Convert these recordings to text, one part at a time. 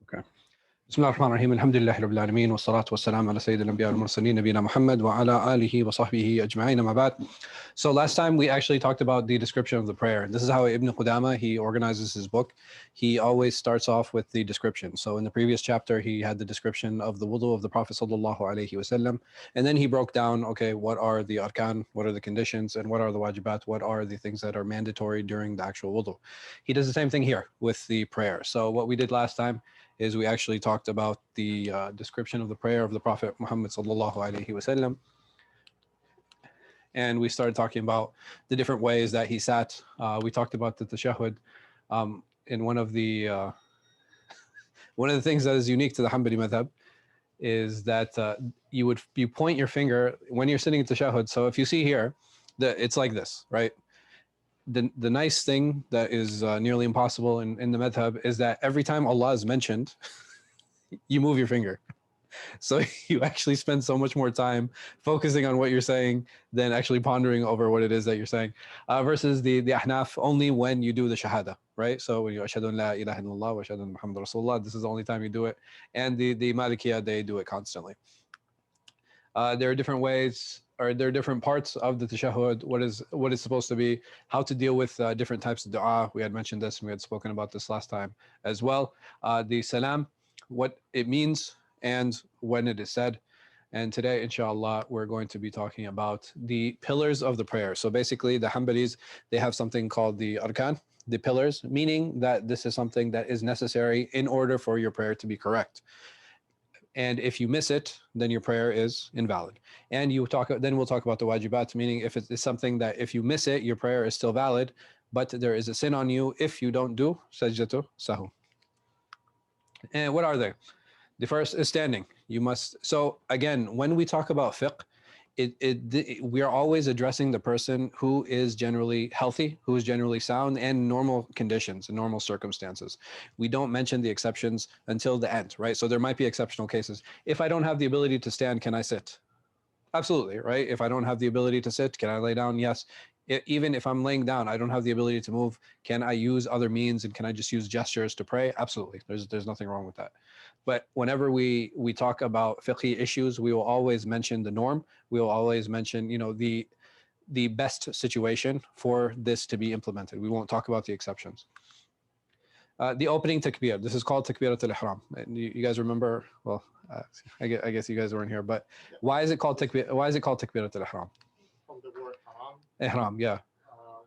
Okay. بسم الله الرحمن الرحيم الحمد لله رب العالمين والصلاة والسلام على سيد الأنبياء والمرسلين نبينا محمد وعلى آله وصحبه أجمعين أما بعد. So last time we actually talked about the description of the prayer. This is how Ibn Qudama, he organizes his book. He always starts off with the description. So in the previous chapter, he had the description of the wudu of the Prophet sallallahu alaihi wasallam, and then he broke down, okay, what are the arkan, what are the conditions, and what are the wajibat, what are the things that are mandatory during the actual wudu. He does the same thing here with the prayer. So what we did last time is we actually talked about the description of the prayer of the Prophet Muhammad sallallahu alaihi wasallam, and we started talking about the different ways that he sat. We talked about the tashahhud. In one of the things that is unique to the Ḥanbali madhāhib is that you point your finger when you're sitting in tashahhud. So if you see here, it's like this, right? The nice thing that is nearly impossible in the madhab is that every time Allah is mentioned, you move your finger. So you actually spend so much more time focusing on what you're saying than actually pondering over what it is that you're saying. Versus the Ahnaf, only when you do the shahada, right? So when you ashhadu an la ilaha illallah wa ashhadu anna Muhammadan Rasulullah, this is the only time you do it. And the Malikiyah, they do it constantly. There are different ways, or there are different parts of the tashahhud, what is supposed to be, how to deal with different types of dua. We had mentioned this, and we had spoken about this last time as well. The salam, what it means, and when it is said. And today, inshallah, we're going to be talking about the pillars of the prayer. So basically, the Hanbalis, they have something called the arkan, the pillars, meaning that this is something that is necessary in order for your prayer to be correct. And if you miss it, then your prayer is invalid. And then we'll talk about the wajibat, meaning if it's something that if you miss it, your prayer is still valid, but there is a sin on you if you don't do sajdatu sahu. And what are they? The first is standing. You must. So again, when we talk about fiqh, we are always addressing the person who is generally healthy, who is generally sound, and normal conditions and normal circumstances. We don't mention the exceptions until the end, right? So there might be exceptional cases. If I don't have the ability to stand, can I sit? Absolutely, right? If I don't have the ability to sit, can I lay down? Yes. Even if I'm laying down, I don't have the ability to move. Can I use other means, and can I just use gestures to pray? Absolutely. There's nothing wrong with that. But whenever we talk about fiqh issues, we will always mention the norm. We will always mention, the best situation for this to be implemented. We won't talk about the exceptions. The opening takbir. This is called takbirat al-ihram. You guys remember? Well, I guess you guys weren't here. But why is it called takbir? Why is it called takbirat al-ihram? From the word haram. Ihram, yeah.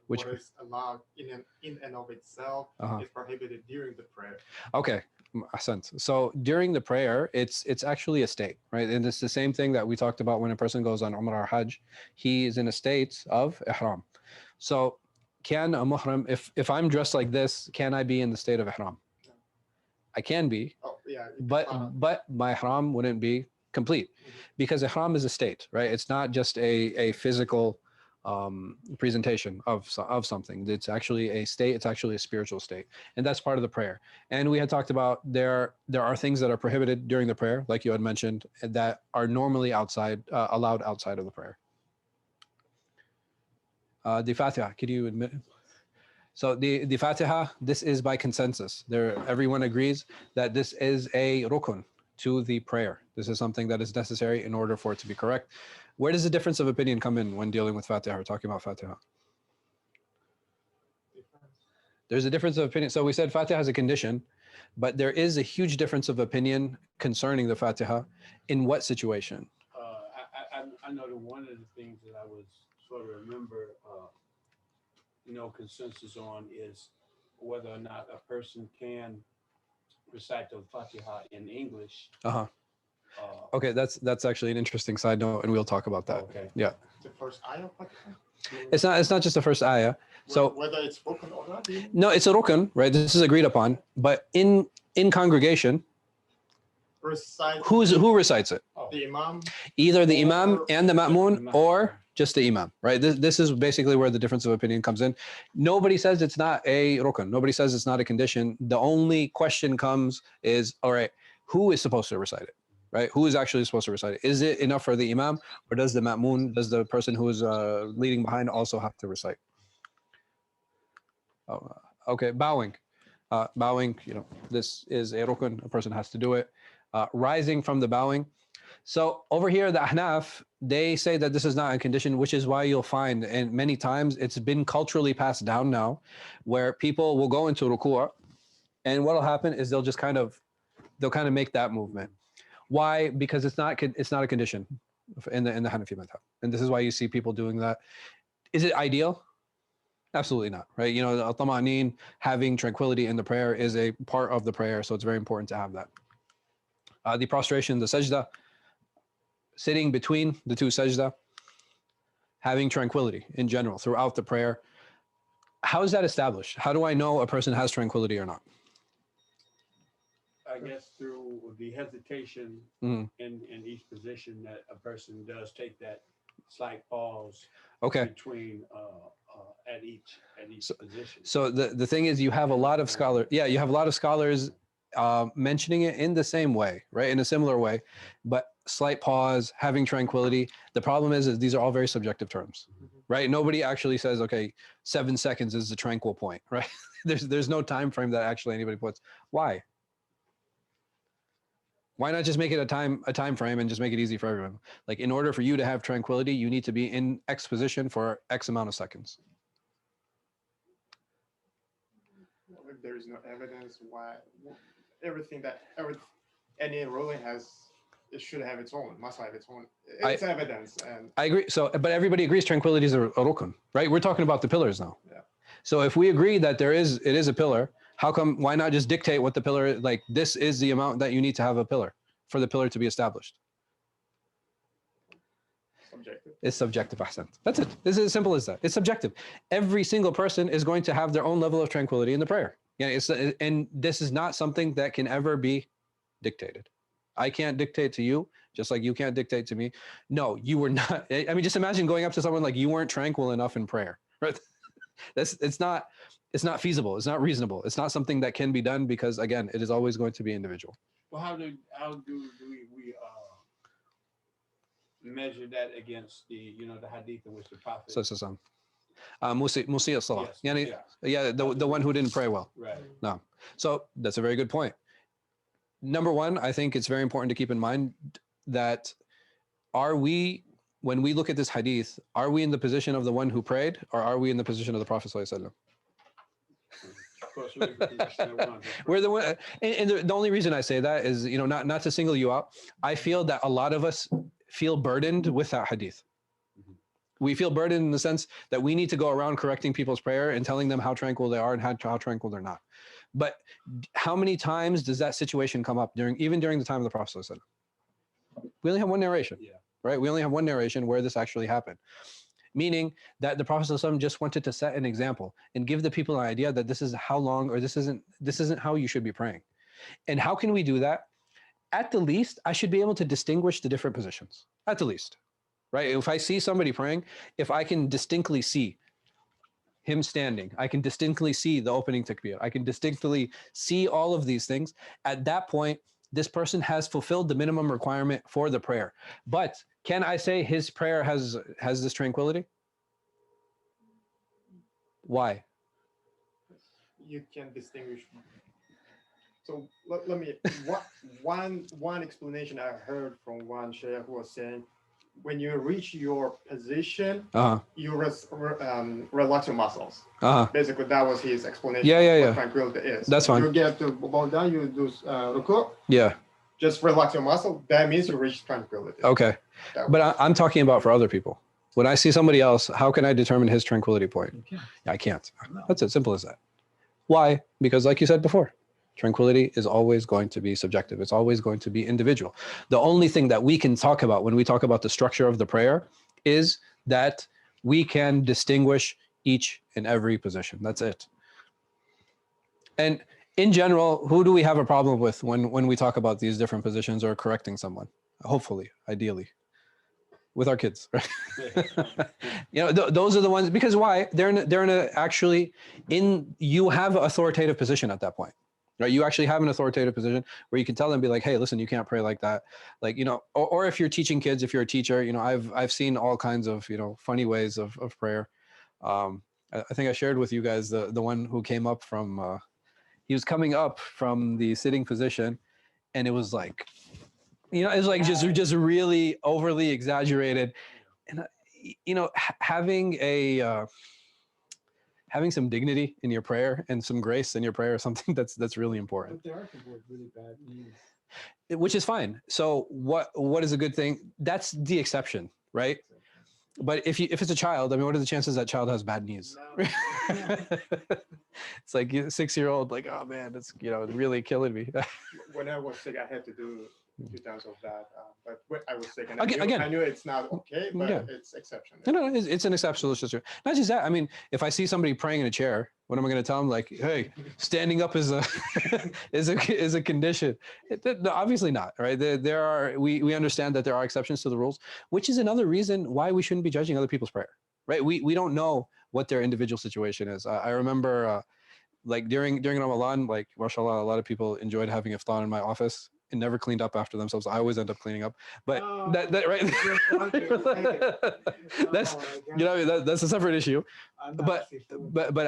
Which is allowed in and of itself is prohibited during the prayer. Okay. So during the prayer, it's actually a state, right? And it's the same thing that we talked about when a person goes on Umrah or Hajj. He is in a state of ihram. So can a muhrim, if I'm dressed like this, can I be in the state of ihram? No. I can be, but my ihram wouldn't be complete, because ihram is a state, right? It's not just a physical presentation of something. It's actually a state. It's actually a spiritual state, and that's part of the prayer. And we had talked about there are things that are prohibited during the prayer, like you had mentioned, that are normally allowed outside of the prayer. The Fatiha, could you admit? So the Fatiha, this is by consensus. Everyone agrees that this is a rukun to the prayer. This is something that is necessary in order for it to be correct. Where does the difference of opinion come in when dealing with Fatiha or talking about Fatiha? There's a difference of opinion. So we said Fatiha has a condition, but there is a huge difference of opinion concerning the Fatiha. In what situation? I know that one of the things that I was sort of remember, consensus on is whether or not a person can recite the Fatiha in English. Okay, that's actually an interesting side note, and we'll talk about that. Okay. Yeah. The first ayah of Fatiha? It's not just the first ayah. So whether it's rukun or not? No, it's a rukun, right? This is agreed upon. But in congregation, who recites it? The imam. Either the imam and the ma'mun, or just the imam, right? This is basically where the difference of opinion comes in. Nobody says it's not a rukun. Nobody says it's not a condition. The only question comes is, all right, who is supposed to recite it? Right? Who is actually supposed to recite it? Is it enough for the imam, or does the ma'mun, does the person who is leading behind also have to recite? Okay, bowing. Bowing, this is a rukun, a person has to do it. Rising from the bowing. So over here, the Ahnaf, they say that this is not a condition, which is why you'll find, and many times it's been culturally passed down now, where people will go into ruku', and what'll happen is they'll kind of make that movement. Why? Because it's not a condition in the Hanafi madhab, and this is why you see people doing that. Is it ideal? Absolutely not, right? Al-tama'nin, having tranquility in the prayer, is a part of the prayer, so it's very important to have that. The prostration, the sajda, sitting between the two sajda, having tranquility in general throughout the prayer. How is that established? How do I know a person has tranquility or not? I guess through the hesitation in each position, that a person does take that slight pause between at each position. So the thing is, you have a lot of scholars. Yeah, you have a lot of scholars mentioning it in the same way, right? In a similar way, but slight pause, having tranquility. The problem is these are all very subjective terms, right? Nobody actually says, okay, 7 seconds is the tranquil point, right? There's no time frame that actually anybody puts. Why? Why not just make it a time frame and just make it easy for everyone? Like, in order for you to have tranquility, you need to be in X position for X amount of seconds. Well, if there is no evidence, why any ruling it should have its own, must have its own. It's evidence, and I agree. So, but everybody agrees tranquility is a rukun, right? We're talking about the pillars now. Yeah. So if we agree that it is a pillar, why not just dictate what the pillar is? Like, this is the amount that you need to have a pillar for the pillar to be established. Subjective. It's subjective, ahsant. That's it. This is as simple as that. It's subjective. Every single person is going to have their own level of tranquility in the prayer. Yeah, and this is not something that can ever be dictated. I can't dictate to you, just like you can't dictate to me. No, you were not. I mean, just imagine going up to someone like, you weren't tranquil enough in prayer, right? It's not feasible. It's not reasonable. It's not something that can be done, because again, it is always going to be individual. Well, how do we measure that against the hadith in which the Prophet? Musi as-salah. Yeah, the one who didn't pray well. Right. No. So that's a very good point. Number one, I think it's very important to keep in mind that when we look at this hadith, are we in the position of the one who prayed, or are we in the position of the Prophet ﷺ? We're the one, and the only reason I say that is, not to single you out. I feel that a lot of us feel burdened with that hadith. We feel burdened in the sense that we need to go around correcting people's prayer and telling them how tranquil they are and how tranquil they're not. But how many times does that situation come up even during the time of the Prophet ﷺ? We only have one narration, right? We only have one narration where this actually happened. Meaning that the Prophet ﷺ just wanted to set an example and give the people an idea that this is how long, or this isn't how you should be praying. And how can we do that? At the least, I should be able to distinguish the different positions. At the least, right? If I see somebody praying, if I can distinctly see him standing, I can distinctly see the opening takbir, I can distinctly see all of these things. At that point, this person has fulfilled the minimum requirement for the prayer. But can I say his prayer has this tranquility? Why? You can distinguish. So let me, one explanation I heard from one sheikh who was saying, when you reach your position, you relax your muscles. Basically, that was his explanation of what tranquility is. That's fine. You get to bow down, you do ruku'. Yeah. Just relax your muscle. That means you reach tranquility. Okay. But I'm talking about for other people. When I see somebody else, how can I determine his tranquility point? I can't. No. That's as simple as that. Why? Because like you said before, tranquility is always going to be subjective. It's always going to be individual. The only thing that we can talk about when we talk about the structure of the prayer is that we can distinguish each and every position. That's it. And in general, who do we have a problem with when we talk about these different positions or correcting someone? Hopefully, ideally, with our kids, right? Those are the ones, because why? They're you have an authoritative position at that point. Right, you actually have an authoritative position where you can tell them, be like, hey, listen, you can't pray like that. Like, or if you're teaching kids, if you're a teacher, I've seen all kinds of, funny ways of prayer. I think I shared with you guys the one who came up from, he was coming up from the sitting position, and it was like, you know, it's like just really overly exaggerated, and you know, having some dignity in your prayer and some grace in your prayer is something that's really important. But there are people with really bad knees. Which is fine. So what is a good thing? That's the exception, right? But if it's a child, I mean, what are the chances that child has bad knees? No. It's like 6-year-old, like, oh man, it's, you know, really killing me. When I was sick, I had to do 2 times of that. But when I was sick, and Again, I knew it's not okay, but yeah. it's exception. No, it's an exceptional situation. Not just that. I mean, if I see somebody praying in a chair, what am I going to tell them? Like, hey, standing up is a is a condition. No, obviously not, right? There are we understand that there are exceptions to the rules, which is another reason why we shouldn't be judging other people's prayer, right? We don't know what their individual situation is. I remember like during Ramadan, like mashallah, a lot of people enjoyed having iftar in my office and never cleaned up after themselves. I always end up cleaning up, but that right. That's, you know, that's a separate issue. But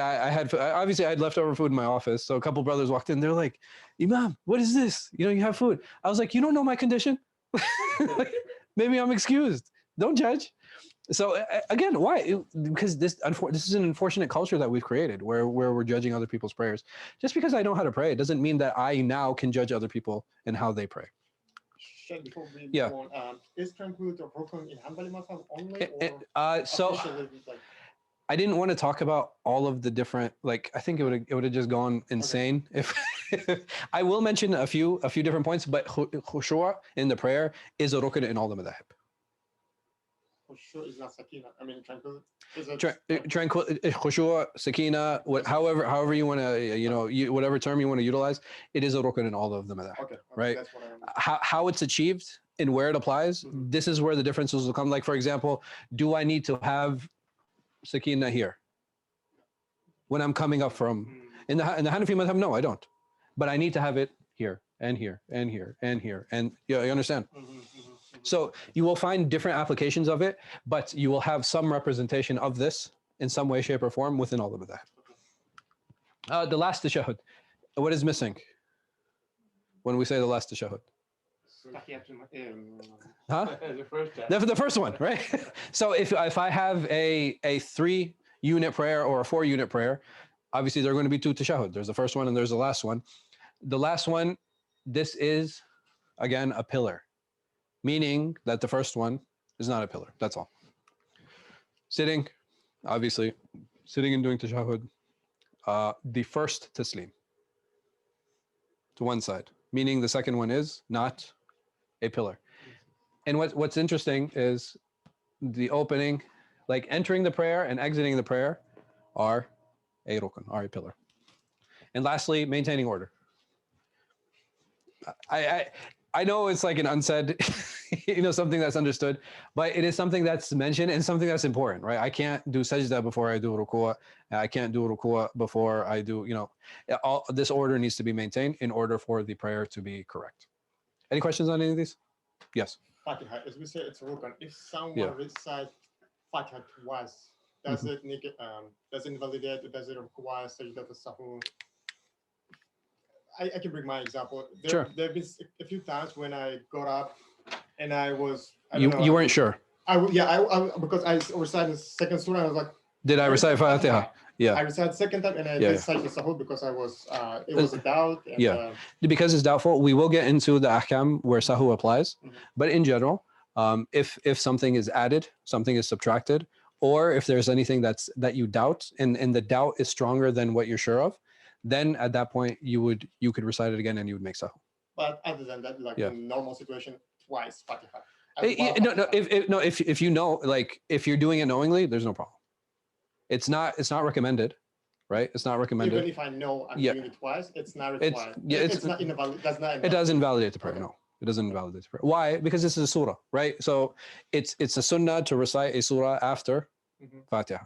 I had obviously I had leftover food in my office, so a couple brothers walked in. They're like, "Imam, what is this? You know, you have food." I was like, "You don't know my condition. Maybe I'm excused. Don't judge." So again, why? Because this is an unfortunate culture that we've created where we're judging other people's prayers. Just because I know how to pray, it doesn't mean that I now can judge other people and how they pray. Before we Yeah. move on, is tranquility or broken in Ḥanbali madhāhib only, or so like, I didn't want to talk about all of the different, like, I think it would have just gone insane if I will mention a few different points, but khushu' in the prayer is a rukn in all the madhāhib. khushu' is not sakina. I mean, tranquility is Tranquility, khushu', sakina, however you want to, you know, whatever term you want to utilize, it is a rukn in all of the madhāhib. Okay, right? That's what I how it's achieved and where it applies, this is where the differences will come. Like, for example, do I need to have sakina here when I'm coming up from in the Hanafi madhab? No, I don't, but I need to have it here and here and here and here, and yeah, you understand. So you will find different applications of it, but you will have some representation of this in some way, shape, or form within all of that. The last tashahhud, what is missing when we say the last tashahhud? Huh? The first one, right? So if I have a 3-unit prayer or a 4-unit prayer, obviously there are going to be 2 tashahhud. There's the first one and there's the last one. The last one, this is again a pillar, meaning that the first one is not a pillar. That's all. Sitting, obviously, sitting and doing tashahhud. The first taslim to one side, meaning the second one is not a pillar. And what's interesting is the opening, like entering the prayer and exiting the prayer, are a rukn, are a pillar. And lastly, maintaining order. I know it's like an unsaid, you know, something that's understood, but it is something that's mentioned and something that's important, right? I can't do sajda before I do ruku'. I can't do ruku' before I do, you know, all this order needs to be maintained in order for the prayer to be correct. Any questions on any of these? Yes. Fatiha, as we say, it's a rukn. If someone recites Fatiha twice, does it invalidate? Does it require sajda as-sahw? I can bring my example. There have been a few times when I got up and I was you weren't sure. I because I recited the second surah. And I was like, did I recite Fatiha? Yeah. I recited second time and I did sajda as-sahw because I was it was a doubt. And, because it's doubtful. We will get into the ahkam where sahw applies, but in general, if something is added, something is subtracted, or if there's anything that you doubt and the doubt is stronger than what you're sure of, then at that point you could recite it again and you would make sahw. But other than that, like in normal situation, twice Fatiha. If you know, like if you're doing it knowingly, there's no problem. It's not recommended, right? It's not recommended. Even if I know I'm doing it twice, it's not required. It's not invalid. It doesn't invalidate the prayer. No, it doesn't invalidate the prayer. Why? Because this is a surah, right? So it's a sunnah to recite a surah after Fatiha,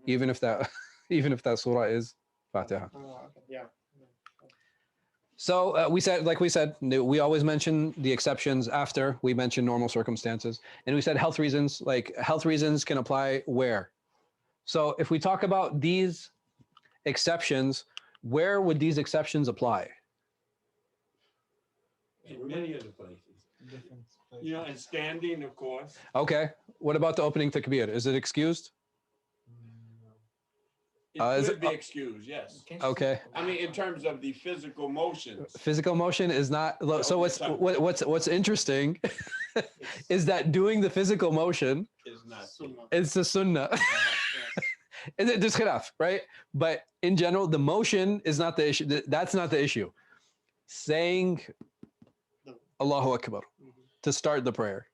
even if that surah is Fatiha. Yeah. So we said, we always mention the exceptions after we mention normal circumstances. And we said health reasons, like health reasons can apply where? So if we talk about these exceptions, where would these exceptions apply? In many of the places. You know, and standing, of course. Okay. What about the opening takbir? Is it excused? It could be excused, yes. Okay. I mean, in terms of the physical motions. Physical motion is not. So what's interesting is that doing the physical motion is not. It's the sunnah. There's khilaf, right? But in general, the motion is not the issue. That's not the issue. Saying Allahu Akbar to start the prayer.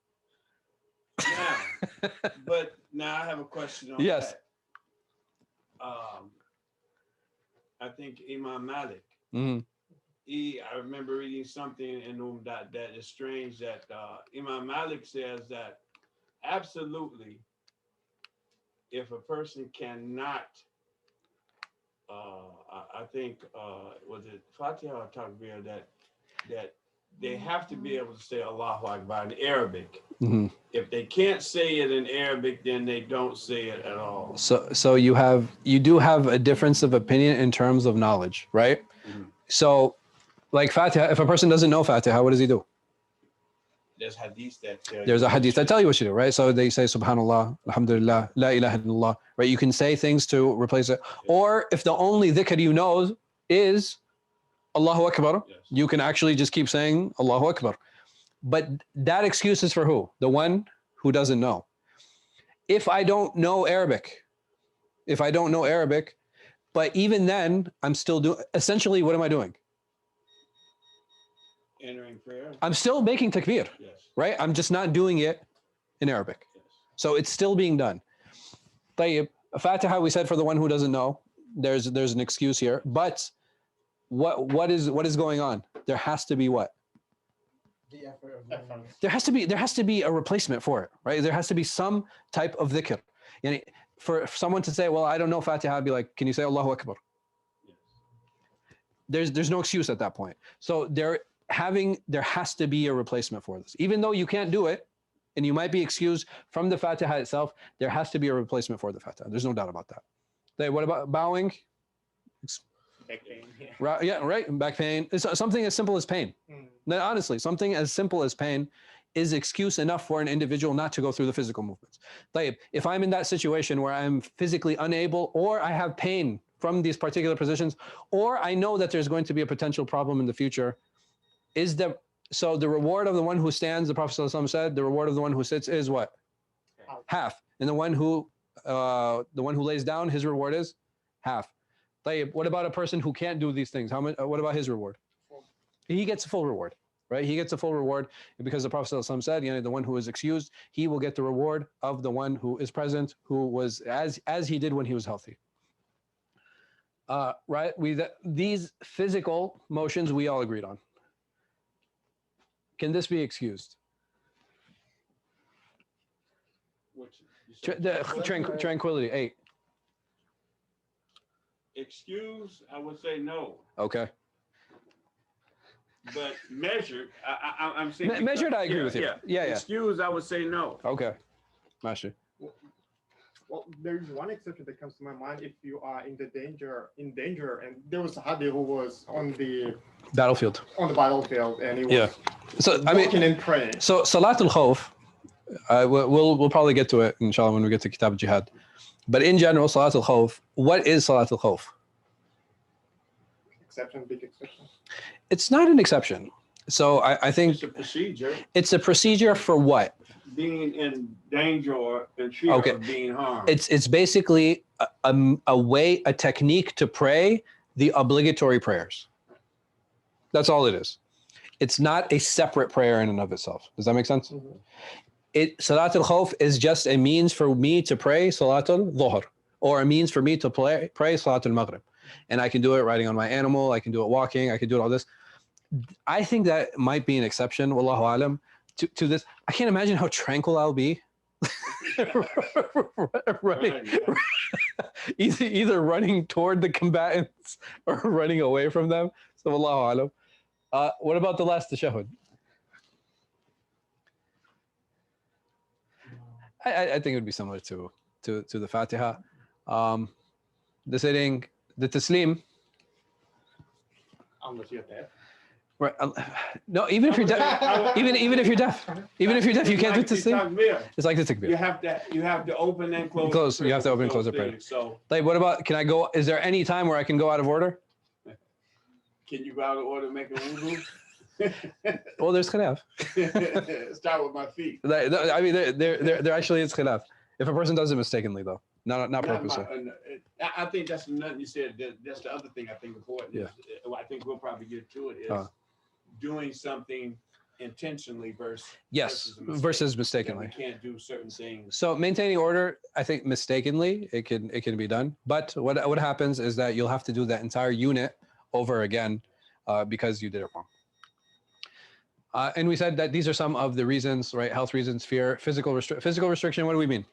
Now, but now I have a question on yes. that. I think Imam Malik, I remember reading something in Umdah that is strange that Imam Malik says that absolutely, if a person cannot, I think, was it Fatiha or Takbir, that they have to be able to say Allahu Akbar in Arabic. If they can't say it in Arabic, then they don't say it at all. So you do have a difference of opinion in terms of knowledge, right? So, like Fatiha, if a person doesn't know Fatiha, what does he do? There's hadith that there's a hadith that tell you what you do, right? So they say Subhanallah, Alhamdulillah, La ilaha illallah, right? You can say things to replace it. Or if the only dhikr you know is Allahu Akbar, you can actually just keep saying Allahu Akbar. But that excuse is for who? The one who doesn't know. If I don't know Arabic, but even then, I'm still doing, essentially, what am I doing? Entering prayer. I'm still making takbir, right? I'm just not doing it in Arabic. So it's still being done. Tayyib, Fatiha, we said for the one who doesn't know, there's an excuse here, but what is going on? There has to be what? The effort of there has to be a replacement for it, right? There has to be some type of dhikr. And for someone to say, well, I don't know Fatiha, I'd be like, can you say Allahu Akbar? There's no excuse at that point. So there has to be a replacement for this. Even though you can't do it, and you might be excused from the Fatiha itself, there has to be a replacement for the Fatiha. There's no doubt about that. What about bowing? back pain. Yeah, right. Back pain. It's something as simple as pain. Now, honestly, something as simple as pain is excuse enough for an individual not to go through the physical movements. If I'm in that situation where I'm physically unable, or I have pain from these particular positions, or I know that there's going to be a potential problem in the future, so the reward of the one who stands, the Prophet ﷺ said, the reward of the one who sits is what? Half. And the one who lays down, his reward is half. What about a person who can't do these things? What about his reward? He gets a full reward, right? He gets a full reward because the Prophet ﷺ said, the one who is excused, he will get the reward of the one who is present, who was as he did when he was healthy. Right? These physical motions we all agreed on. Can this be excused? Tranquility, 8. Excuse, I would say no. Okay. But measured, I'm saying measured. I agree with you. Yeah. Excuse, I would say no. Okay. Master. Well, there's one exception that comes to my mind. If you are in danger, and there was a hadith who was on the battlefield, and he was walking and praying. So Salatul Khawf, we'll probably get to it, inshallah, when we get to Kitab al-Jihad. But in general, Salatul Khawf, what is Salatul Khawf? Exception, big exception. It's not an exception. So I think it's a procedure. It's a procedure for what? Being in danger or in fear of being harmed. It's basically a technique to pray the obligatory prayers. That's all it is. It's not a separate prayer in and of itself. Does that make sense? Mm-hmm. Salatul Khawf is just a means for me to pray Salatul Dhuhr, or a means for me to pray Salatul Maghrib. And I can do it riding on my animal, I can do it walking, I can do it all this. I think that might be an exception, wallahu alam, to this. I can't imagine how tranquil I'll be running, either running toward the combatants or running away from them. So wallahu alam. What about the last tashahhud? I think it would be similar to the Fatiha. The sitting, the taslim, unless you're deaf. Right. No, even if you're deaf, even if you're deaf, you can't do it to sleep. It's like the takbir. You have to open and close. You have to open and close the prayer. So, like, what about? Can I go? Is there any time where I can go out of order? Can you go out of order and make a wudu? Well, there's khilaf. Start with my feet. I mean, there actually is khilaf. If a person does it mistakenly, though, not purposely. I think that's nothing you said. That's the other thing I think important. Yeah. I think we'll probably get to it. Is doing something intentionally versus mistakenly. You can't do certain things. So maintaining order, I think mistakenly it can be done. But what happens is that you'll have to do that entire unit over again because you did it wrong. And we said that these are some of the reasons, right? Health reasons, fear, physical restriction. What do we mean?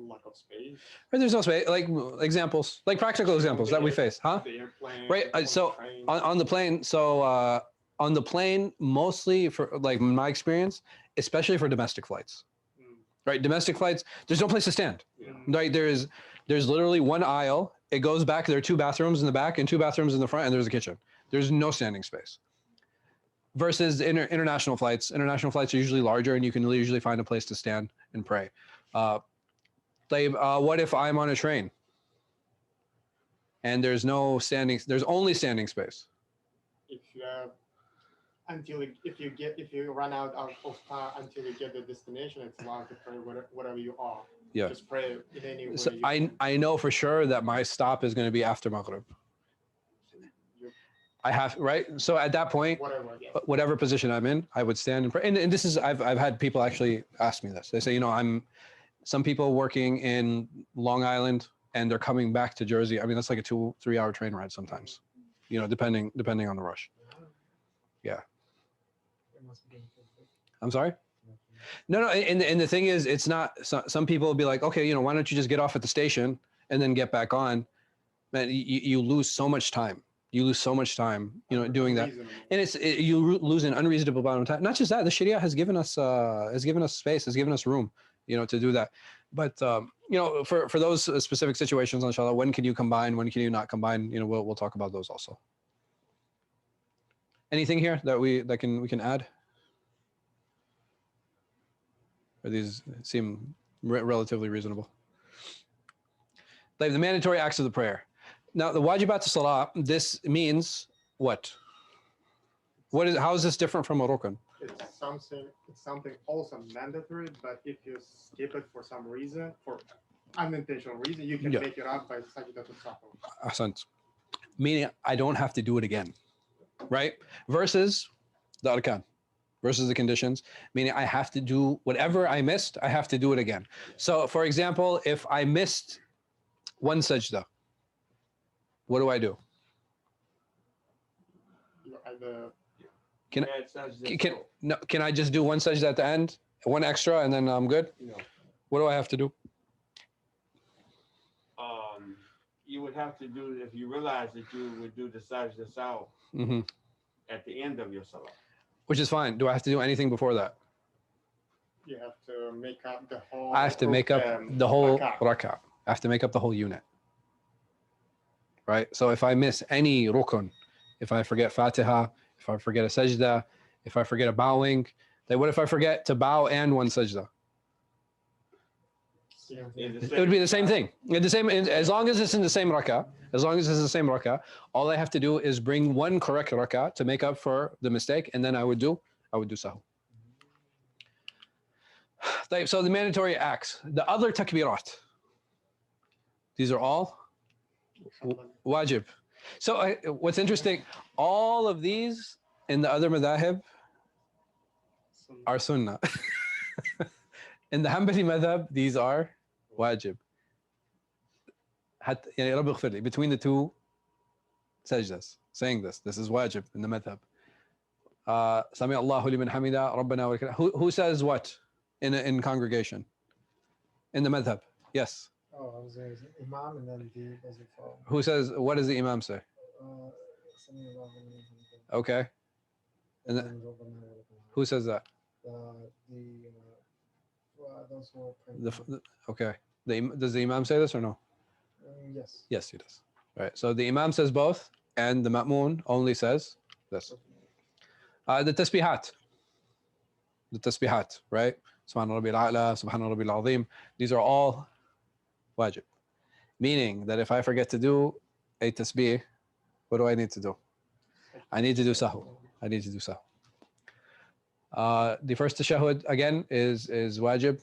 Lack of space. Right, there's no space. Like examples, like practical examples that we face, huh? The airplane, Right. So on the plane. So on the plane, mostly for like my experience, especially for domestic flights. Right. Domestic flights. There's no place to stand. Yeah. Right. There's literally one aisle. It goes back. There are 2 bathrooms in the back and 2 bathrooms in the front, and there's a kitchen. There's no standing space. Versus international flights. International flights are usually larger, and you can usually find a place to stand and pray. What if I'm on a train and there's no standing? There's only standing space. If you run out of time until you get the destination, it's allowed to pray whatever you are. Yeah. Just pray in any way. So I know for sure that my stop is going to be after Maghrib. I have, right? So at that point, whatever position I'm in, I would stand and pray. And this is, I've had people actually ask me this. They say, some people working in Long Island and they're coming back to Jersey. I mean, that's like a 2-3 hour train ride sometimes, depending on the rush. Yeah. I'm sorry? No. And the thing is, it's not, some people will be like, okay, why don't you just get off at the station and then get back on? Man, you lose so much time. You lose so much time, doing that, and you lose an unreasonable amount of time. Not just that, the Sharia has given us space, has given us room, to do that. But for those specific situations, inshallah, when can you combine? When can you not combine? We'll talk about those also. Anything here that we can add? Or these seem relatively reasonable. Like the mandatory acts of the prayer. Now, the wajibat salah, this means what? How is this different from a rukn? It's something also mandatory, but if you skip it for some reason, for unintentional reason, you can make it up by sajdatul sahw. Ahsant. Meaning I don't have to do it again, right? Versus the arkan, versus the conditions, meaning I have to do whatever I missed, I have to do it again. So, for example, if I missed one sajda, what do I do? Can I just do one sajda at the end, one extra, and then I'm good? No. What do I have to do? You would have to do, if you realize that you would do the sajda saw at the end of your salah. Which is fine. Do I have to do anything before that? You have to make up the whole. I have to make up the whole rak'ah. I have to make up the whole unit. Right? So if I miss any rukun, if I forget Fatiha, if I forget a sajda, if I forget a bowing, then what if I forget to bow and one sajda? It would be the same thing. As long as it's in the same rak'ah, all I have to do is bring one correct rak'ah to make up for the mistake, and then I would do sahu. So the mandatory acts, the other takbirat, these are all wajib. So what's interesting, all of these in the other madhāhib are sunnah. In the Ḥanbali madhab, these are wajib. Between the 2 sajdas, saying this is wajib in the madhab. Sami Allahu liman hamida, Rabbana wa lakal. Who says what in congregation? In the madhab? Yes. Oh, I was there as imam and then the does it fall. Who says, what does the imam say? Okay. And who says that? Those who are praying. Okay. Does the imam say this or no? Yes. Yes, he does. Right. So the imam says both, and the ma'mun only says this. The tasbihat. The tasbihat, right? Subhana Rabbil A'la, Subhana Rabbil Azim. These are all wajib. Meaning that if I forget to do a tasbih, what do I need to do? I need to do sahu. I need to do sahu. The first tashahhud again is wajib.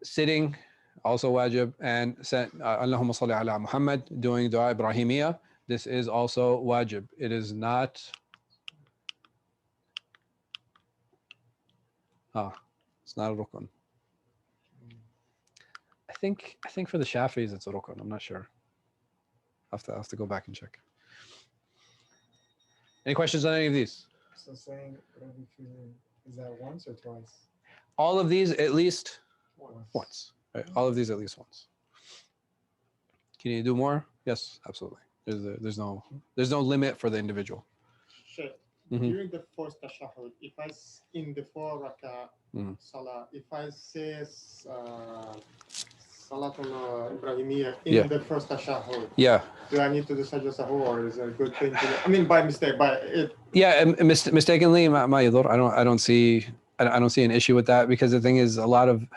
Sitting, also wajib, and Allahumma salli ala Muhammad, doing dua Ibrahimiyya. This is also wajib. It is not. It's not a rukun. I think for the Shafis it's a rukun. I'm not sure. I have to go back and check. Any questions on any of these? So saying is that once or twice? All of these at least once. Right? All of these at least once. Can you do more? Yes, absolutely. There's no limit for the individual. Sure. During the first tashahhud, if in the 4 rakah salah, if I say Salatul Ibrahimiyya in the first tashahhud, do I need to do sajda sahu, or is it a good thing to do? I mean, by mistake, by it. Yeah, mistakenly, ma yadur. I don't see an issue with that, because the thing is, a lot of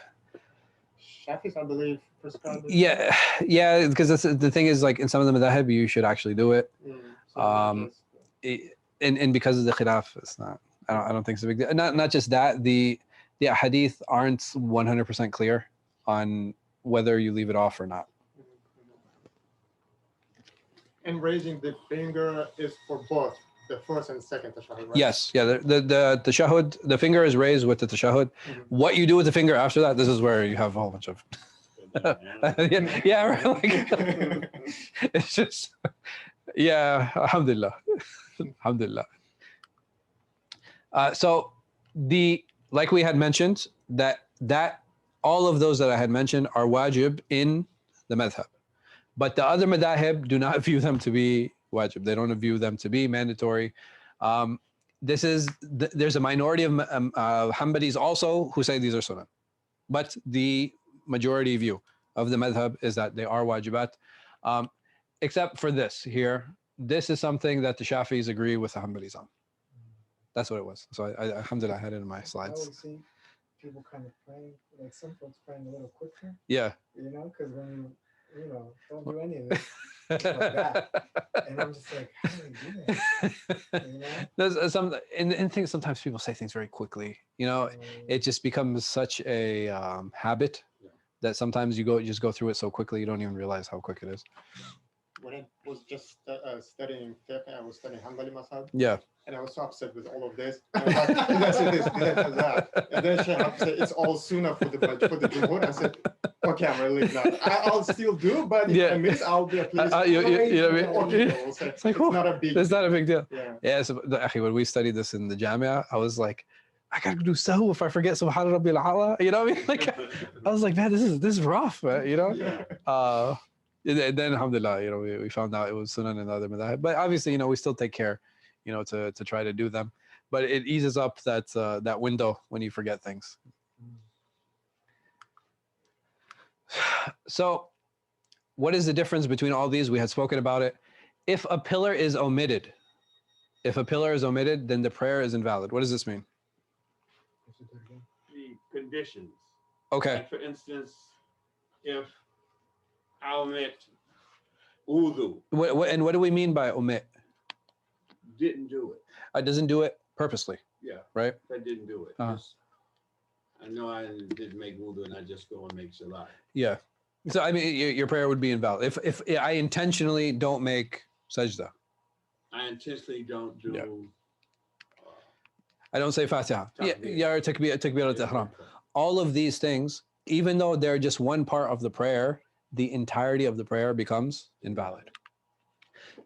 Shafis, I believe, prescribe it. Yeah, because the thing is, like in some of the madhāhib, you should actually do it. And because of the khilaf, it's not. I don't think it's a big deal. Not just that, the hadith aren't 100% clear on whether you leave it off or not. And raising the finger is for both the first and second tashahhud, right? Yes, yeah. The tashahhud, the finger is raised with the tashahhud. What you do with the finger after that, this is where you have a whole bunch of. Yeah, right. Like, it's just, yeah. Alhamdulillah, alhamdulillah. So like we had mentioned, that all of those that I had mentioned are wajib in the madhab, but the other madhāhib do not view them to be wajib. They don't view them to be mandatory. There's a minority of Ḥanbalis also who say these are sunnah, but the majority view of the madhab is that they are wajibat, except for this here. This is something that the Shafis agree with the Ḥanbalis on. That's what it was. So I alhamdulillah, I had it in my slides. I always see people kind of praying, like some folks praying a little quicker. Yeah. You know, because when you don't do any of this like that, and I'm just like, how do they do that? You know? There's some and things. Sometimes people say things very quickly. You know, it just becomes such a habit that sometimes you just go through it so quickly you don't even realize how quick it is. When I was just studying fiqh, I was studying Ḥanbali madhāhib. Yeah. And I was so upset with all of this. I was like, did I say this? Did I say that? And then Sheikh said, it's all sunnah for the jumhur. I said, okay, I'm really glad. I'll still do, but if I miss, I'll be at least. It's like, it's not a big. It's not a big deal. Yeah. Yeah. So when we studied this in the Jamia, I was like, I gotta do sahu if I forget Subhana Rabbil A'la. You know what I mean? Like, I was like, man, this is rough. You know. Yeah. And then alhamdulillah, you know, we found out it was sunnah and other madhāhib. But obviously, you know, we still take care, you know, to try to do them. But it eases up that window when you forget things. So what is the difference between all these? We had spoken about it. If a pillar is omitted, then the prayer is invalid. What does this mean? The conditions. Okay. Like for instance, if I omit wudu. And what do we mean by omit? Didn't do it. Doesn't do it purposely. Yeah. Right? I didn't do it. I know I didn't make wudu and I just go and make salat. Yeah. So I mean, your prayer would be invalid. If I intentionally don't make sajda. I intentionally don't do. Yeah. I don't say Fatiha. Yeah, takbir al-ihram. All of these things, even though they're just one part of the prayer, the entirety of the prayer becomes invalid.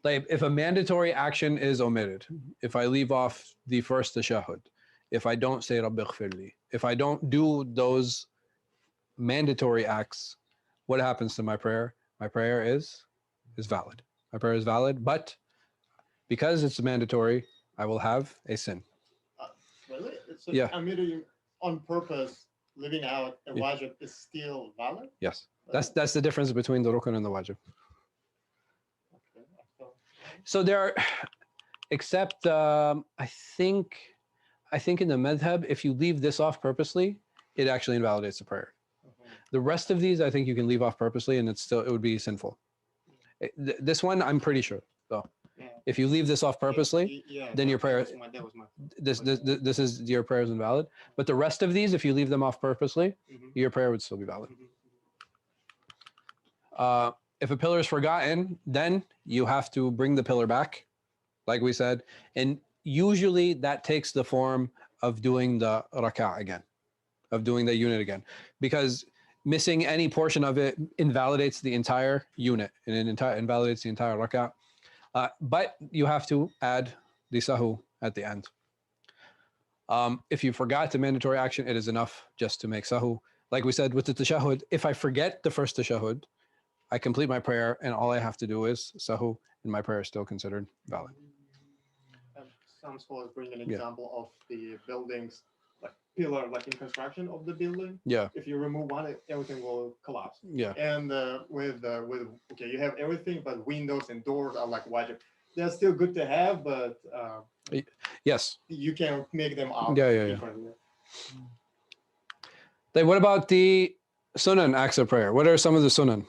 Like if a mandatory action is omitted, if I leave off the first tashahhud, if I don't say Rabbi ighfirli, if I don't do those mandatory acts, what happens to my prayer? My prayer is valid. My prayer is valid, but because it's mandatory, I will have a sin. Really? So Yeah. omitting on purpose, living out a wajib is still valid? Yes. That's the difference between the rukun and the wajib. So there are, except I think in the madhab, if you leave this off purposely, it actually invalidates the prayer. The rest of these, I think you can leave off purposely, and it would be sinful. This one, I'm pretty sure. So, if you leave this off purposely, then your prayer, this is your prayer is invalid. But the rest of these, if you leave them off purposely, your prayer would still be valid. If a pillar is forgotten, then you have to bring the pillar back, like we said, and usually that takes the form of doing the rak'ah again, of doing the unit again, because missing any portion of it invalidates the entire unit, and it invalidates the entire rak'ah. But you have to add the sahu at the end. If you forgot the mandatory action, it is enough just to make sahu. Like we said with the tashahhud, if I forget the first tashahhud, I complete my prayer, and all I have to do is sahu, and my prayer is still considered valid. Some scholars bring an example of the buildings, like pillar, like in construction of the building. Yeah. If you remove one, everything will collapse. Yeah. And with okay, you have everything, but windows and doors are like wajib. They're still good to have, but yes, you can make them out. Yeah. Then what about the sunan acts of prayer? What are some of the sunan?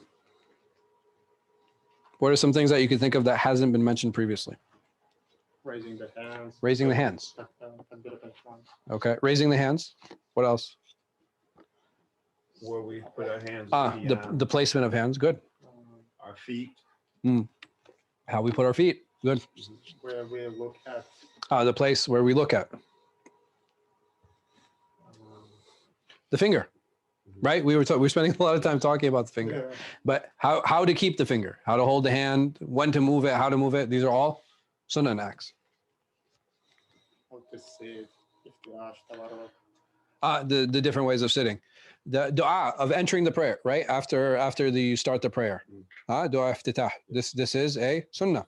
What are some things that you can think of that hasn't been mentioned previously? Raising the hands. Raising the hands. Okay, raising the hands. What else? Where we put our hands. The placement of hands. Good. Our feet. How we put our feet. Good. Where we look at. The place where we look at. The finger. Right? We were spending a lot of time talking about the finger. Yeah. But how to keep the finger, how to hold the hand, when to move it, how to move it. These are all sunan acts. The different ways of sitting. The dua of entering the prayer, right? After you start the prayer. Dua iftitah. This is a sunnah.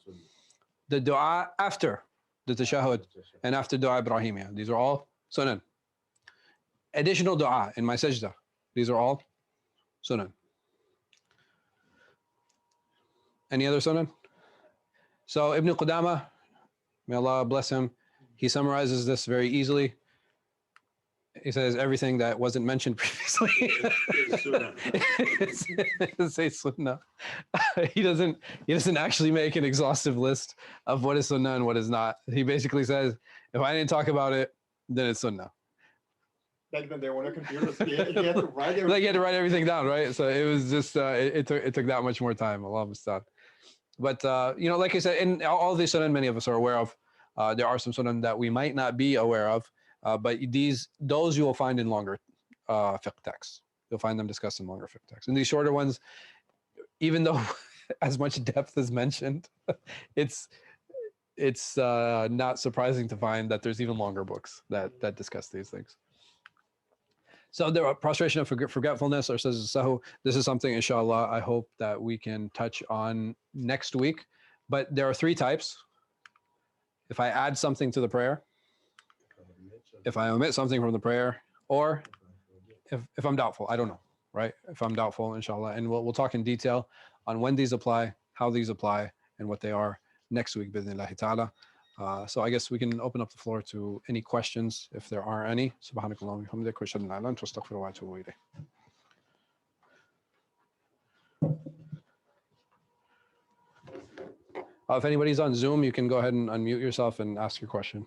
The dua after the tashahhud and after dua Ibrahimiyya. These are all sunan. Additional dua in my sajda. These are all sunan. Any other sunan? So Ibn Qudama, may Allah bless him, he summarizes this very easily. He says everything that wasn't mentioned previously. Say sunnah. He doesn't actually make an exhaustive list of what is sunnah and what is not. He basically says, if I didn't talk about it, then it's sunnah. Back then they were on computers. You had to write everything. Like you had to write everything down, right? So it was just it took that much more time. Allah musta'an. But like I said, in all these sunan, many of us are aware of. There are some sunan that we might not be aware of, but those you will find in longer fiqh texts. You'll find them discussed in longer fiqh texts. And these shorter ones, even though as much depth is mentioned, it's not surprising to find that there's even longer books that discuss these things. So there are prostration of forgetfulness or says sahu. This is something, inshallah, I hope that we can touch on next week. But there are 3 types. If I add something to the prayer, if I omit something from the prayer, or if I'm doubtful, I don't know, right? If I'm doubtful, inshallah. And we'll talk in detail on when these apply, how these apply, and what they are next week, bi'idhnillahi ta'ala. So I guess we can open up the floor to any questions if there are any. Subhanakallahumma wa bihamdika wa ashhadu an la ilaha illa anta astaghfiruka wa atubu ilayk. If anybody's on Zoom, you can go ahead and unmute yourself and ask your question.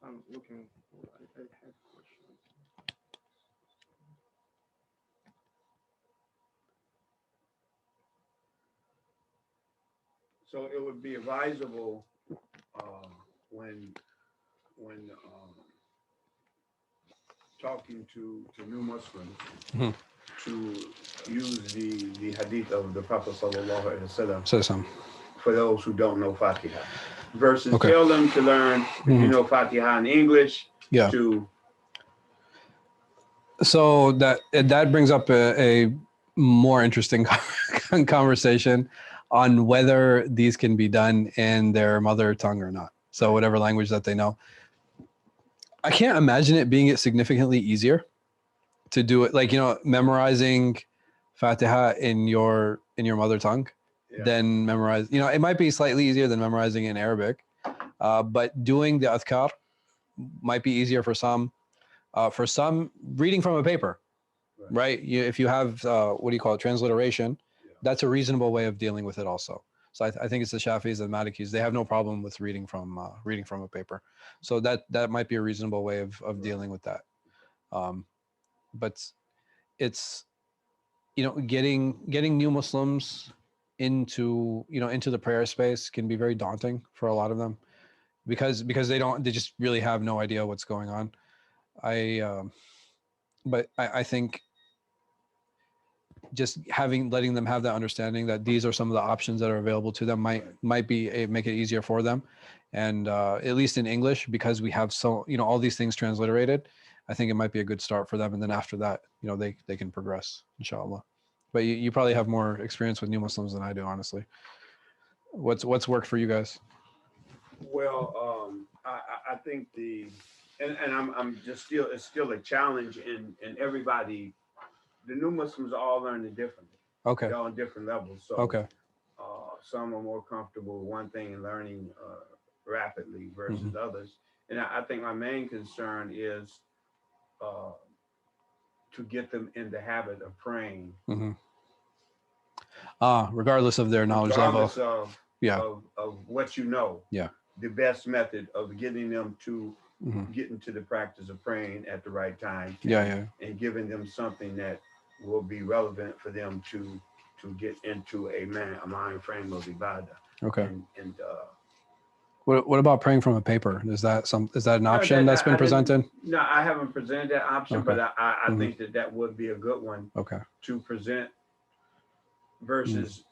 I'm looking. I have questions. So it would be advisable when talking to new Muslims to use the hadith of the Prophet sallallahu alaihi wasallam for those who don't know Fatiha, versus tell them to learn if you know Fatiha in English. Yeah. So that brings up a more interesting conversation on whether these can be done in their mother tongue or not. So whatever language that they know. I can't imagine it being significantly easier to do it, like, you know, memorizing Fatiha in your mother tongue than memorize, you know, it might be slightly easier than memorizing in Arabic, but doing the adhkar might be easier for some. For some, reading from a paper, right? If you have, what do you call it, transliteration, that's a reasonable way of dealing with it also. So I think it's the Shafis and Malikis. They have no problem with reading from a paper. So that might be a reasonable way of dealing with that. But it's, you know, getting new Muslims into the prayer space can be very daunting for a lot of them, because they just really have no idea what's going on. But I think just letting them have that understanding that these are some of the options that are available to them might make it easier for them. And at least in English, because we have all these things transliterated, I think it might be a good start for them. And then after that, you know, they can progress, inshallah. But you probably have more experience with new Muslims than I do, honestly. What's worked for you guys? Well, I think I'm just it's still a challenge, and everybody, the new Muslims are all learning differently. Okay. They're on different levels. So okay. Some are more comfortable with one thing and learning rapidly versus others. And I think my main concern is to get them in the habit of praying. Regardless of their knowledge level. Of what you know. Yeah. The best method of getting them to get into the practice of praying at the right time. And giving them something that will be relevant for them to get into a mind frame of ibadah. Okay. And what about praying from a paper? Is that an option that's been presented? No, I haven't presented that option, Okay. but I think that would be a good one. Okay. To present versus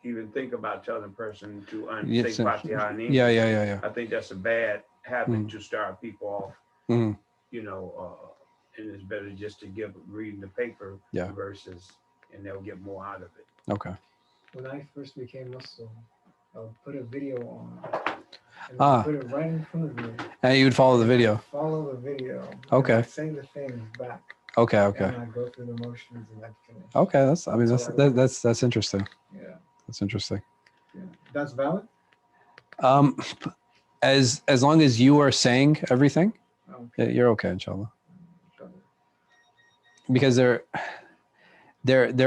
even think about telling a person to say Fatiha in English. Yeah. I think that's a bad habit to start people off. You know, and it's better just to reading the paper versus, and they'll get more out of it. Okay. When I first became Muslim, I would put a video on, and put it right in front of me. And you would follow the video. Follow the video. Okay. And say the things back. Okay. And I go through the motions and I finish. Okay, that's interesting. Yeah. That's interesting. Yeah. That's valid? As long as you are saying everything, you're okay, inshallah. Because there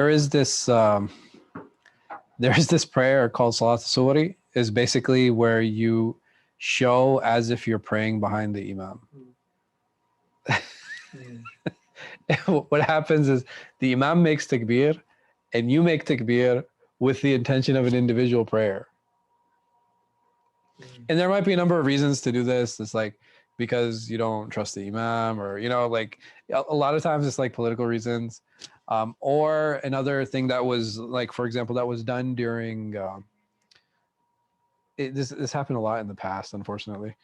is this prayer called Salat al-Suwari, is basically where you show as if you're praying behind the imam. What happens is the imam makes takbir and you make takbir with the intention of an individual prayer. And there might be a number of reasons to do this. It's like because you don't trust the imam, or, you know, like a lot of times it's like political reasons. Or another thing that was, like, for example, that was done during, this happened a lot in the past, unfortunately.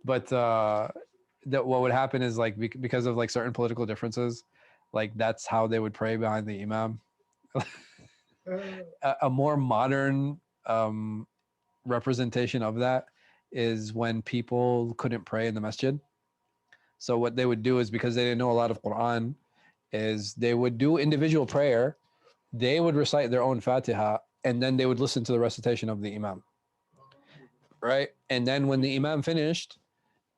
But that what would happen is, like, because of like certain political differences, like that's how they would pray behind the imam. A more modern representation of that is when people couldn't pray in the masjid. So what they would do is, because they didn't know a lot of Quran, is they would do individual prayer. They would recite their own Fatiha, and then they would listen to the recitation of the imam. Right? And then when the imam finished,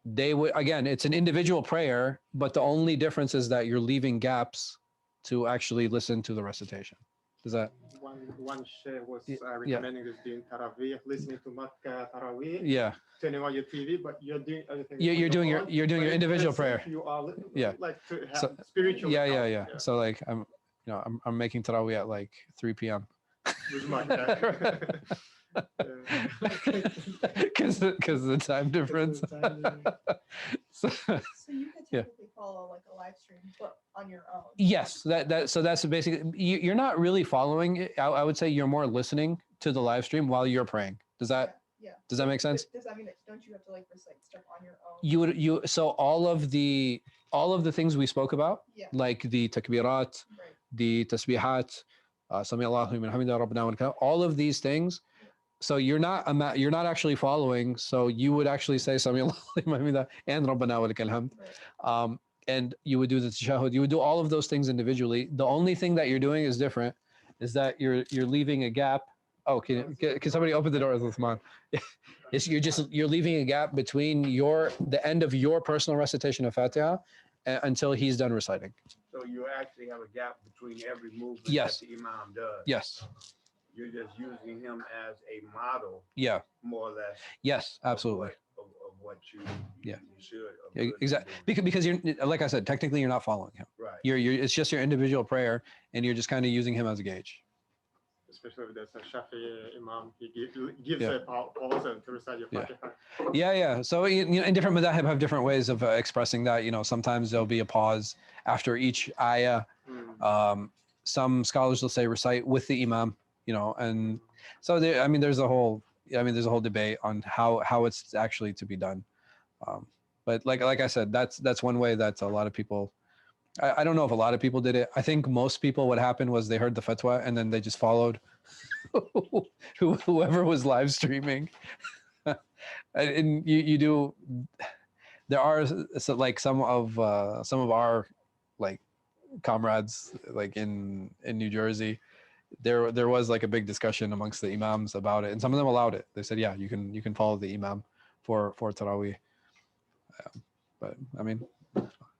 they would, again, it's an individual prayer, but the only difference is that you're leaving gaps to actually listen to the recitation. Is that? One sheikh was recommending this during Taraweeh, listening to Makkah Taraweeh. Yeah. Turning on your TV, but you're doing everything. You're doing your individual prayer. You are like to have so, spiritual. Yeah. So like I'm making Taraweeh at like 3 p.m. Because the time difference. So you could typically follow like a live stream, but on your own. Yes, so that's basically, you're not really following it. I would say you're more listening to the live stream while you're praying. Does that make sense? Does that mean that don't you have to like recite stuff on your own? So all of the things we spoke about, like the takbirat, the tasbihat, Sami Allahu liman hamidah, Rabbana wa lakal, all of these things, So you're not actually following. So you would actually say Sami Allahu liman hamidah and Rabbana wa lakal hamd. And you would do the tashahhud. You would do all of those things individually. The only thing that you're doing is different, is that you're leaving a gap. Oh, can somebody open the door, Uthman? You're leaving a gap between the end of your personal recitation of Fatiha until he's done reciting. So you actually have a gap between every movement Yes. that the imam does. Yes. You're just using him as a model. Yeah. More or less. Yes, absolutely. Of what you should. Exactly. Because you're, like I said, technically you're not following him. Right. It's just your individual prayer, and you're just kind of using him as a gauge. Especially if there's a Shafi'i imam, he gives a pause to recite your Fatiha. Yeah. So and different madhāhib have different ways of expressing that. Sometimes there'll be a pause after each ayah. Some scholars will say recite with the imam. And so there's a whole debate on how it's actually to be done. But like I said, that's one way that a lot of people. I don't know if a lot of people did it. I think most people, what happened was they heard the fatwa and then they just followed whoever was live streaming. And you do. There are some of our like comrades like in New Jersey. There was like a big discussion amongst the imams about it, and some of them allowed it. They said, yeah, you can follow the imam for Taraweeh. But I mean,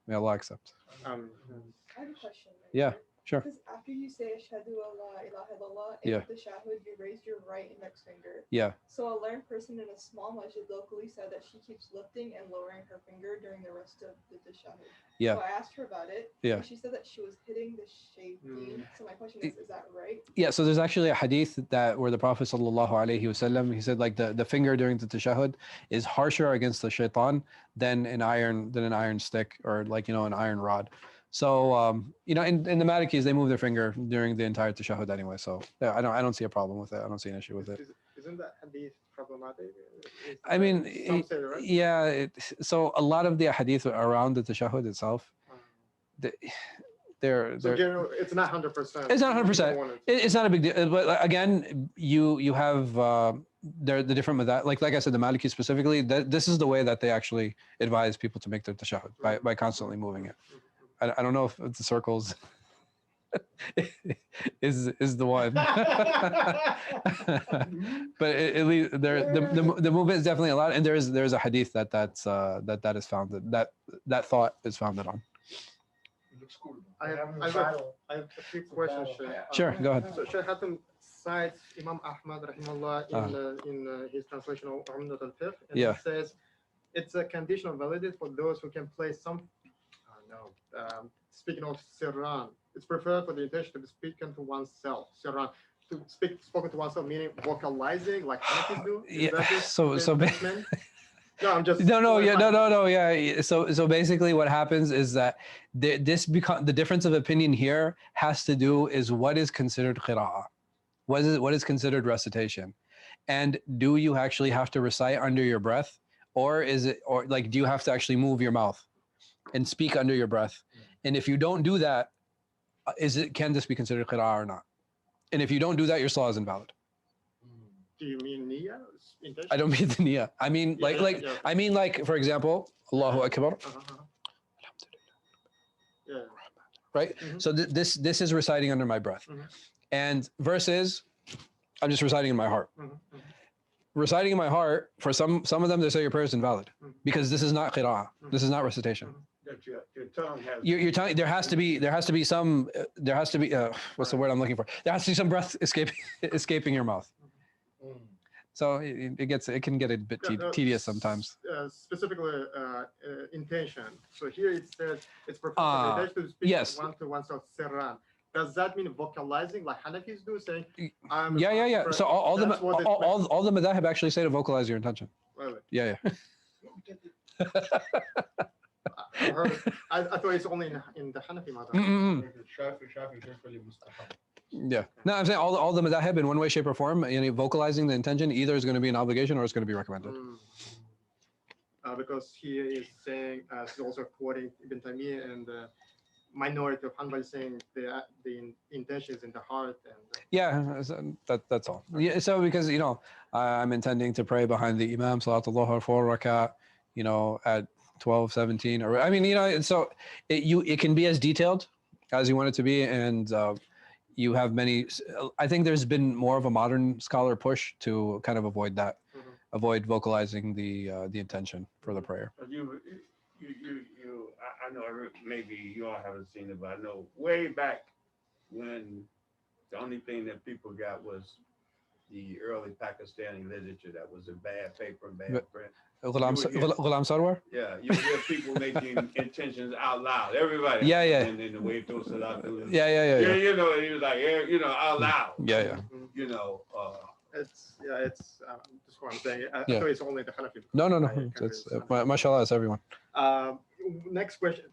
may Allah accept. I have a question. Yeah, sure. Because after you say Ashhadu an la ilaha illallah Yeah. in the tashahhud, you raise your right index finger. Yeah. So a learned person in a small masjid locally said that she keeps lifting and lowering her finger during the rest of the tashahhud. Yeah. So I asked her about it. Yeah. And she said that she was hitting the shaydeen. So my question is that right? Yeah, so there's actually a hadith where the Prophet sallallahu alaihi wasallam, he said like the finger during the tashahhud is harsher against the shaitan than an iron stick or like an iron rod. So in the Malikis they move their finger during the entire tashahhud anyway. So yeah, I don't see a problem with it. I don't see an issue with it. Isn't that hadith problematic? I mean, right? yeah. So a lot of the hadith around the tashahhud itself, they're it's not 100%. It's not 100%. It's not a big deal. But again, you have the different madhāhib. Like I said, the Maliki specifically, this is the way that they actually advise people to make their tashahhud by constantly moving it. I don't know if the circles is the one, but at least the movement is definitely a lot, and there's a hadith that is founded that thought is founded on. I have a quick question, Sheikh. Sure, go ahead. So Sheikh Hatem cites Imam Ahmad rahimahullah in his translation of Umdah al-Fiqh, and he says it's a condition of validity for those who can play some. Speaking of sirran, it's preferred for the intention to be speaking to oneself. Sirran, spoken to oneself, meaning vocalizing, like Hanafis do. No, I'm just yeah. So basically, what happens is that the difference of opinion here has to do is what is considered qira'ah, what is considered recitation, and do you actually have to recite under your breath, or do you have to actually move your mouth and speak under your breath? And if you don't do that, can this be considered qira'ah or not? And if you don't do that, your salah is invalid. Do you mean niyyah? I don't mean the niyyah. I mean I mean like for example, Allahu Akbar. Right? Mm-hmm. So this is reciting under my breath. Mm-hmm. And versus I'm just reciting in my heart. Mm-hmm. Mm-hmm. Reciting in my heart, for some of them they say your prayer is invalid because this is not qira'ah. This is not recitation. Your tongue has your tongue, there has to be what's the word I'm looking for? There has to be some breath escaping your mouth. So it can get a bit tedious sometimes. Specifically, intention. So here it says it's preferred to speak one to oneself sirran. Does that mean vocalizing like Hanafis do, saying I'm yeah. So all the madhāhib actually say to vocalize your intention. Really? Yeah. I thought it's only in the Hanafi madhab. Yeah. No, I'm saying all the madhāhib in one way, shape, or form, vocalizing the intention either is going to be an obligation or it's going to be recommended. Because he is saying, he's also quoting Ibn Taymiyyah and minority of Ḥanbali saying the intention is in the heart and. Yeah, that's all. Yeah, so because I'm intending to pray behind the Imam Salatul Dhuhr 4 rakat, at 12:17, or I mean, so it can be as detailed as you want it to be, and you have many. I think there's been more of a modern scholar push to kind of avoid that, avoid vocalizing the intention for the prayer. I know maybe you all haven't seen it, but I know way back when the only thing that people got was the early Pakistani literature that was in bad paper and bad print. Ghulam Sarwar? Yeah, you hear people making intentions out loud. Everybody. Yeah. And then the way it goes out. Yeah. He was like, out loud. Yeah. It's that's what I'm saying. I thought it's only the Hanafi. No. It's mashallah, it's everyone. Next question.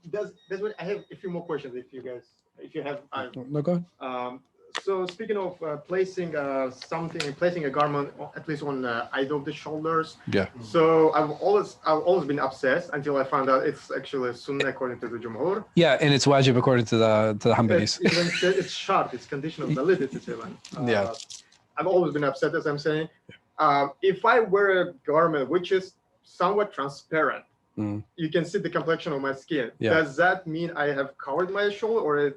I have a few more questions if you have. No, go ahead. So speaking of placing a garment at least on either of the shoulders. Yeah. So I've always been obsessed until I found out it's actually sunnah according to the Jumhur. Yeah, and it's wajib according to the Ḥanbalis. It's shart. It's conditional validity. Yeah. I've always been upset, as I'm saying. If I wear a garment which is somewhat transparent, you can see the complexion of my skin. Yeah. Does that mean I have covered my shoulder, or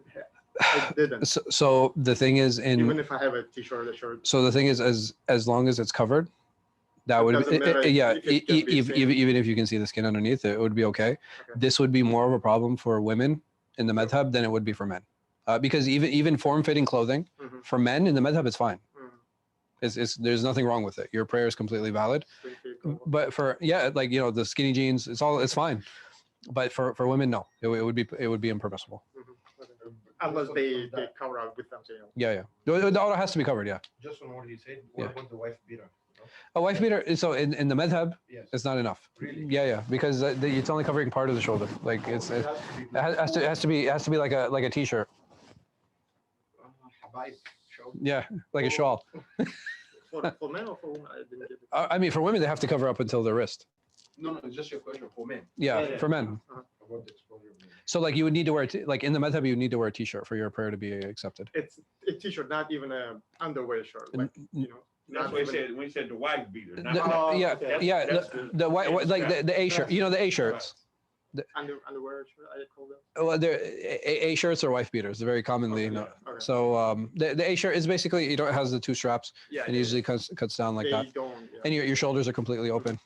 I didn't? So the thing is, even if I have a t-shirt or a shirt. So the thing is, as long as it's covered, that would even if you can see the skin underneath, it would be okay. This would be more of a problem for women in the madhab than it would be for men, because even form-fitting clothing for men in the madhab is fine. There's nothing wrong with it. Your prayer is completely valid. But for the skinny jeans, it's fine. But for women, no, it would be impermissible. Unless they cover up with them. Yeah. The aura has to be covered. Yeah. Just on what you said, what about the wife beater? A wife beater. So in the madhab, yes, it's not enough. Really? Yeah, because it's only covering part of the shoulder. Like it has to be like a t-shirt. Yeah, like a shawl. For men or for women? I didn't get it. I mean, for women, they have to cover up until their wrist. No, it's just your question for men. Yeah, for men. About the exposure. So like you would need to wear in the madhab, you would need to wear a t-shirt for your prayer to be accepted. It's a t-shirt, not even a underwear shirt. Like, That's what he said when he said the wife beater. The white, like the A shirt. The A shirts. Underwear shirt, I call them. Well, they're A shirts or wife beaters. They're very commonly. Okay. So the A shirt is basically it has the two straps and usually cuts down like that. And your shoulders are completely open.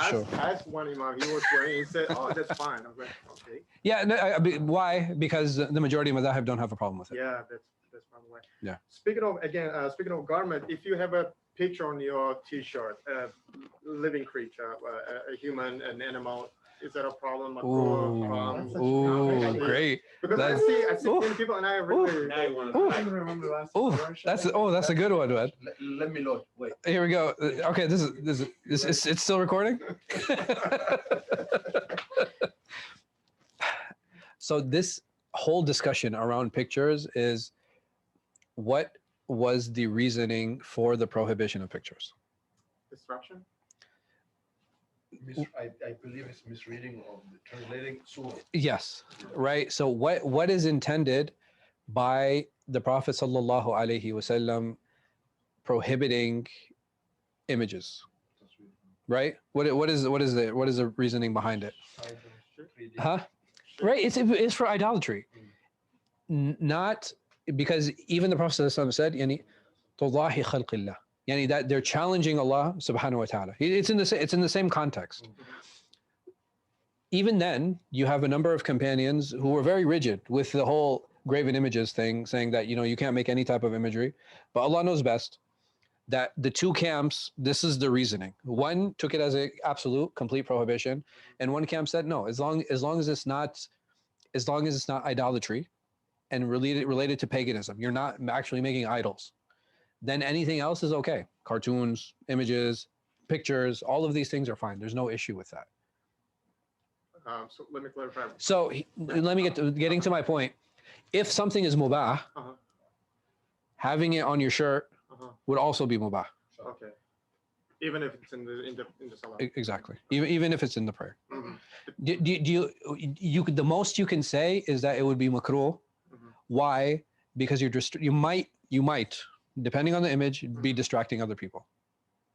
So I asked one imam, he was wearing. He said, "Oh, that's fine." I was like, "Okay." Yeah. No, why? Because the majority of madhahib don't have a problem with it. Yeah, that's probably why. Yeah. Speaking of garment, if you have a picture on your T-shirt, a living creature, a human, an animal. Is that a problem? Great. Because I see many people and I really. I don't remember last. That's a good one, man. Let me load. Wait. Here we go. Okay, this is it's still recording. So this whole discussion around pictures is what was the reasoning for the prohibition of pictures? Destruction. I believe it's misreading of the translating surah. Yes, right. So what is intended by the Prophet sallallahu alaihi wasallam prohibiting images? Right. What is the reasoning behind it? Huh? Right. It's for idolatry, not because even the Prophet sallallahu alaihi wasallam said, "Yani tudahi khalqillah." Yani that they're challenging Allah subhanahu wa ta'ala. It's in the same context. Even then, you have a number of companions who were very rigid with the whole graven images thing, saying that you can't make any type of imagery. But Allah knows best that the two camps, this is the reasoning. One took it as an absolute, complete prohibition, and one camp said no, as long as it's not idolatry and related to paganism, you're not actually making idols, then anything else is okay. Cartoons, images, pictures, all of these things are fine. There's no issue with that. So let me clarify. So let me getting to my point. If something is mubah, having it on your shirt would also be mubah. Okay. Even if it's in the salah. Exactly. Even if it's in the prayer. Mhm. Do you the most you can say is that it would be makruh. Mhm. Why? Because you might, depending on the image, be distracting other people.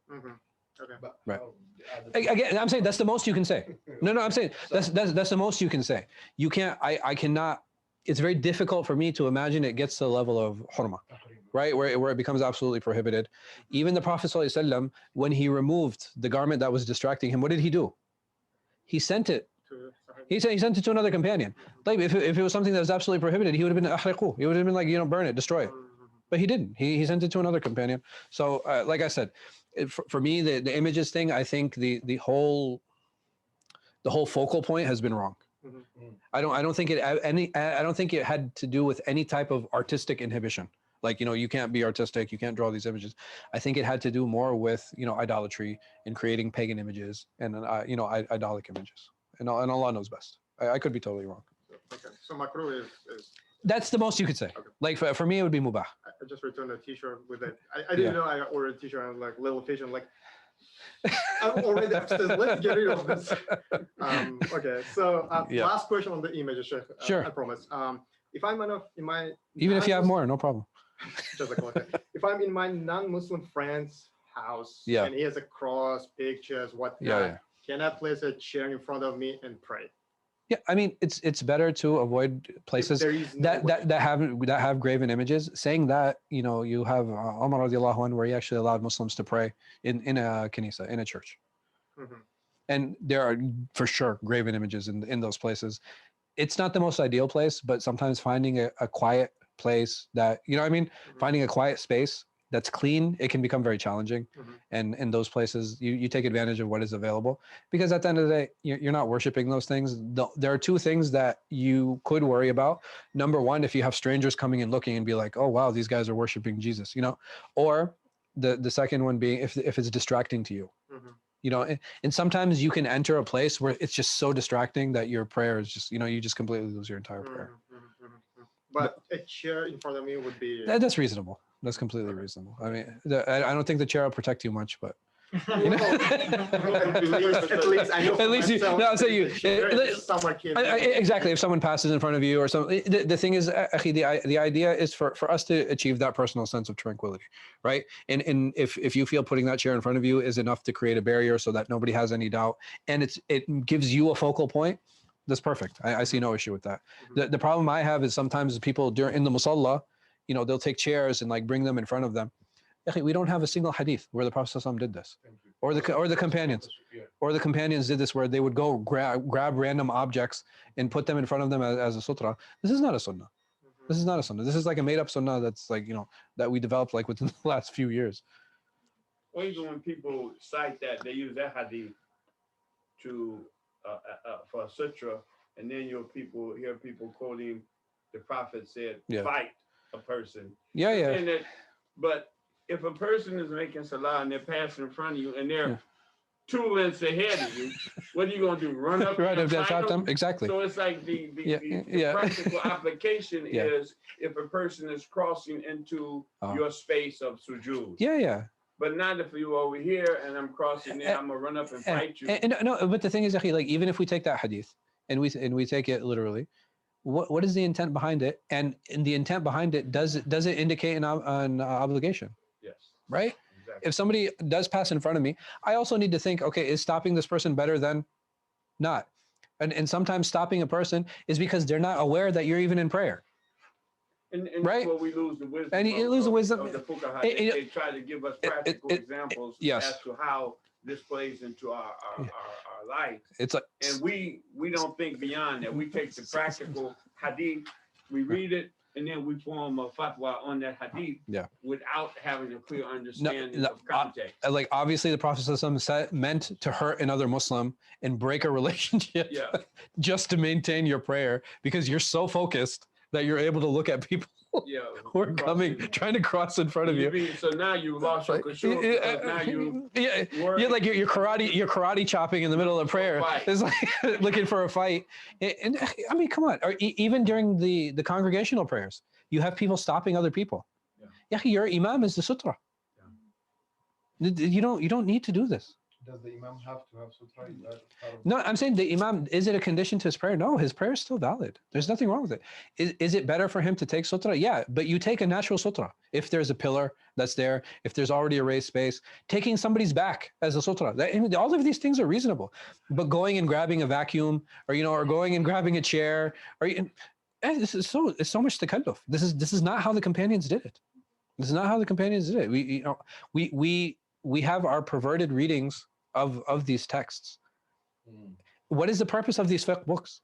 Mhm. Okay. But Right. how other Again, I'm saying that's the most you can say. No, I'm saying that's the most you can say. You can't. I cannot. It's very difficult for me to imagine it gets to the level of hurma, right? Where it becomes absolutely prohibited. Even the Prophet ﷺ, when he removed the garment that was distracting him, what did he do? He sent it. He sent it to another companion. Like if it was something that was absolutely prohibited, he would have been ahriqu. He would have been like, burn it, destroy it. But he didn't. He sent it to another companion. So like I said, for me, the images thing, I think the whole focal point has been wrong. Mhm. I don't think it had to do with any type of artistic inhibition. Like, you can't be artistic, you can't draw these images. I think it had to do more with, idolatry and creating pagan images and, idolic images. And Allah knows best. I could be totally wrong. Okay. So makruh is. That's the most you could say. Okay. Like for me, it would be mubah. I just returned a T-shirt with it. I didn't know I ordered a T-shirt and like little fish. I'm like, I'm already upstairs. Let's get rid of this. Okay. So last question on the image, Sheikh. Sure. I promise. If I'm in my Even if you have more, no problem. just like okay. If I'm in my non-Muslim friend's house and he has a cross, pictures, whatnot, can I place a chair in front of me and pray? Yeah, I mean, it's better to avoid places that have graven images. Saying that, you have Umar radiallahu anhu, where he actually allowed Muslims to pray in a kanisa, in a church. Mm-hmm. And there are for sure graven images in those places. It's not the most ideal place, but sometimes finding a quiet place that, finding a quiet space that's clean, it can become very challenging. Mm-hmm. And in those places, you take advantage of what is available, because at the end of the day, you're not worshiping those things. There are two things that you could worry about. Number one, if you have strangers coming and looking and be like, oh, wow, these guys are worshiping Jesus, or the second one being if it's distracting to you. Mm-hmm. And sometimes you can enter a place where it's just so distracting that your prayer is just, you just completely lose your entire prayer. Mm-hmm. But a chair in front of me would be... That's reasonable. That's completely reasonable. I mean, I don't think the chair will protect you much, but... at least I know. At least I'm saying exactly. If someone passes in front of you or something, the thing is, the idea is for us to achieve that personal sense of tranquility, right? And if you feel putting that chair in front of you is enough to create a barrier so that nobody has any doubt, and it gives you a focal point, that's perfect. I see no issue with that. The problem I have is sometimes people in the musalla, they'll take chairs and like bring them in front of them. We don't have a single hadith where the Prophet ﷺ did this, or the companions, or the companions did this where they would go grab random objects and put them in front of them as a sutra. This is not a sunnah. This is not a sunnah. This is like a made up sunnah that's like, that we developed like within the last few years. Or even when people cite that, they use that hadith to for a sutra, and then hear people quoting the Prophet said, fight a person. Yeah. But if a person is making salah and they're passing in front of you and they're 2 lengths ahead of you, what are you going to do? Run up and fight them? Exactly. So it's like the practical application is if a person is crossing into your space of sujood. Yeah. But not if you're over here and I'm crossing there, I'm going to run up and fight you. No, but the thing is, like, even if we take that hadith and we take it literally, what is the intent behind it? And in the intent behind it, does it indicate an obligation? Yes. Right? Exactly. If somebody does pass in front of me, I also need to think, okay, is stopping this person better than not? And sometimes stopping a person is because they're not aware that you're even in prayer. And right? That's where we lose the wisdom. And you lose the wisdom. Of the Fuqaha. They try to give us practical examples as to how this plays into our life. It's like, and we don't think beyond that. We take the practical hadith, we read it, and then we form a fatwa on that hadith without having a clear understanding of context. Like obviously the Prophet ﷺ meant to hurt another Muslim and break a relationship just to maintain your prayer, because you're so focused that you're able to look at people who are trying to cross in front of you. So now you lost your control. Now you're like you're karate chopping in the middle of prayer. It's like looking for a fight. And I mean, come on. Or even during the congregational prayers, you have people stopping other people. Yeah, your imam is the sutra. You don't need to do this. Does the imam have to have sutra? No, I'm saying the imam, is it a condition to his prayer? No, his prayer is still valid. There's nothing wrong with it. Is it better for him to take sutra? Yeah, but you take a natural sutra. If there's a pillar that's there, if there's already a raised space, taking somebody's back as a sutra, all of these things are reasonable. But going and grabbing a vacuum, or going and grabbing a chair, it's so much takalluf. This is not how the companions did it. This is not how the companions did it. We have our perverted readings of these texts. What is the purpose of these fiqh books?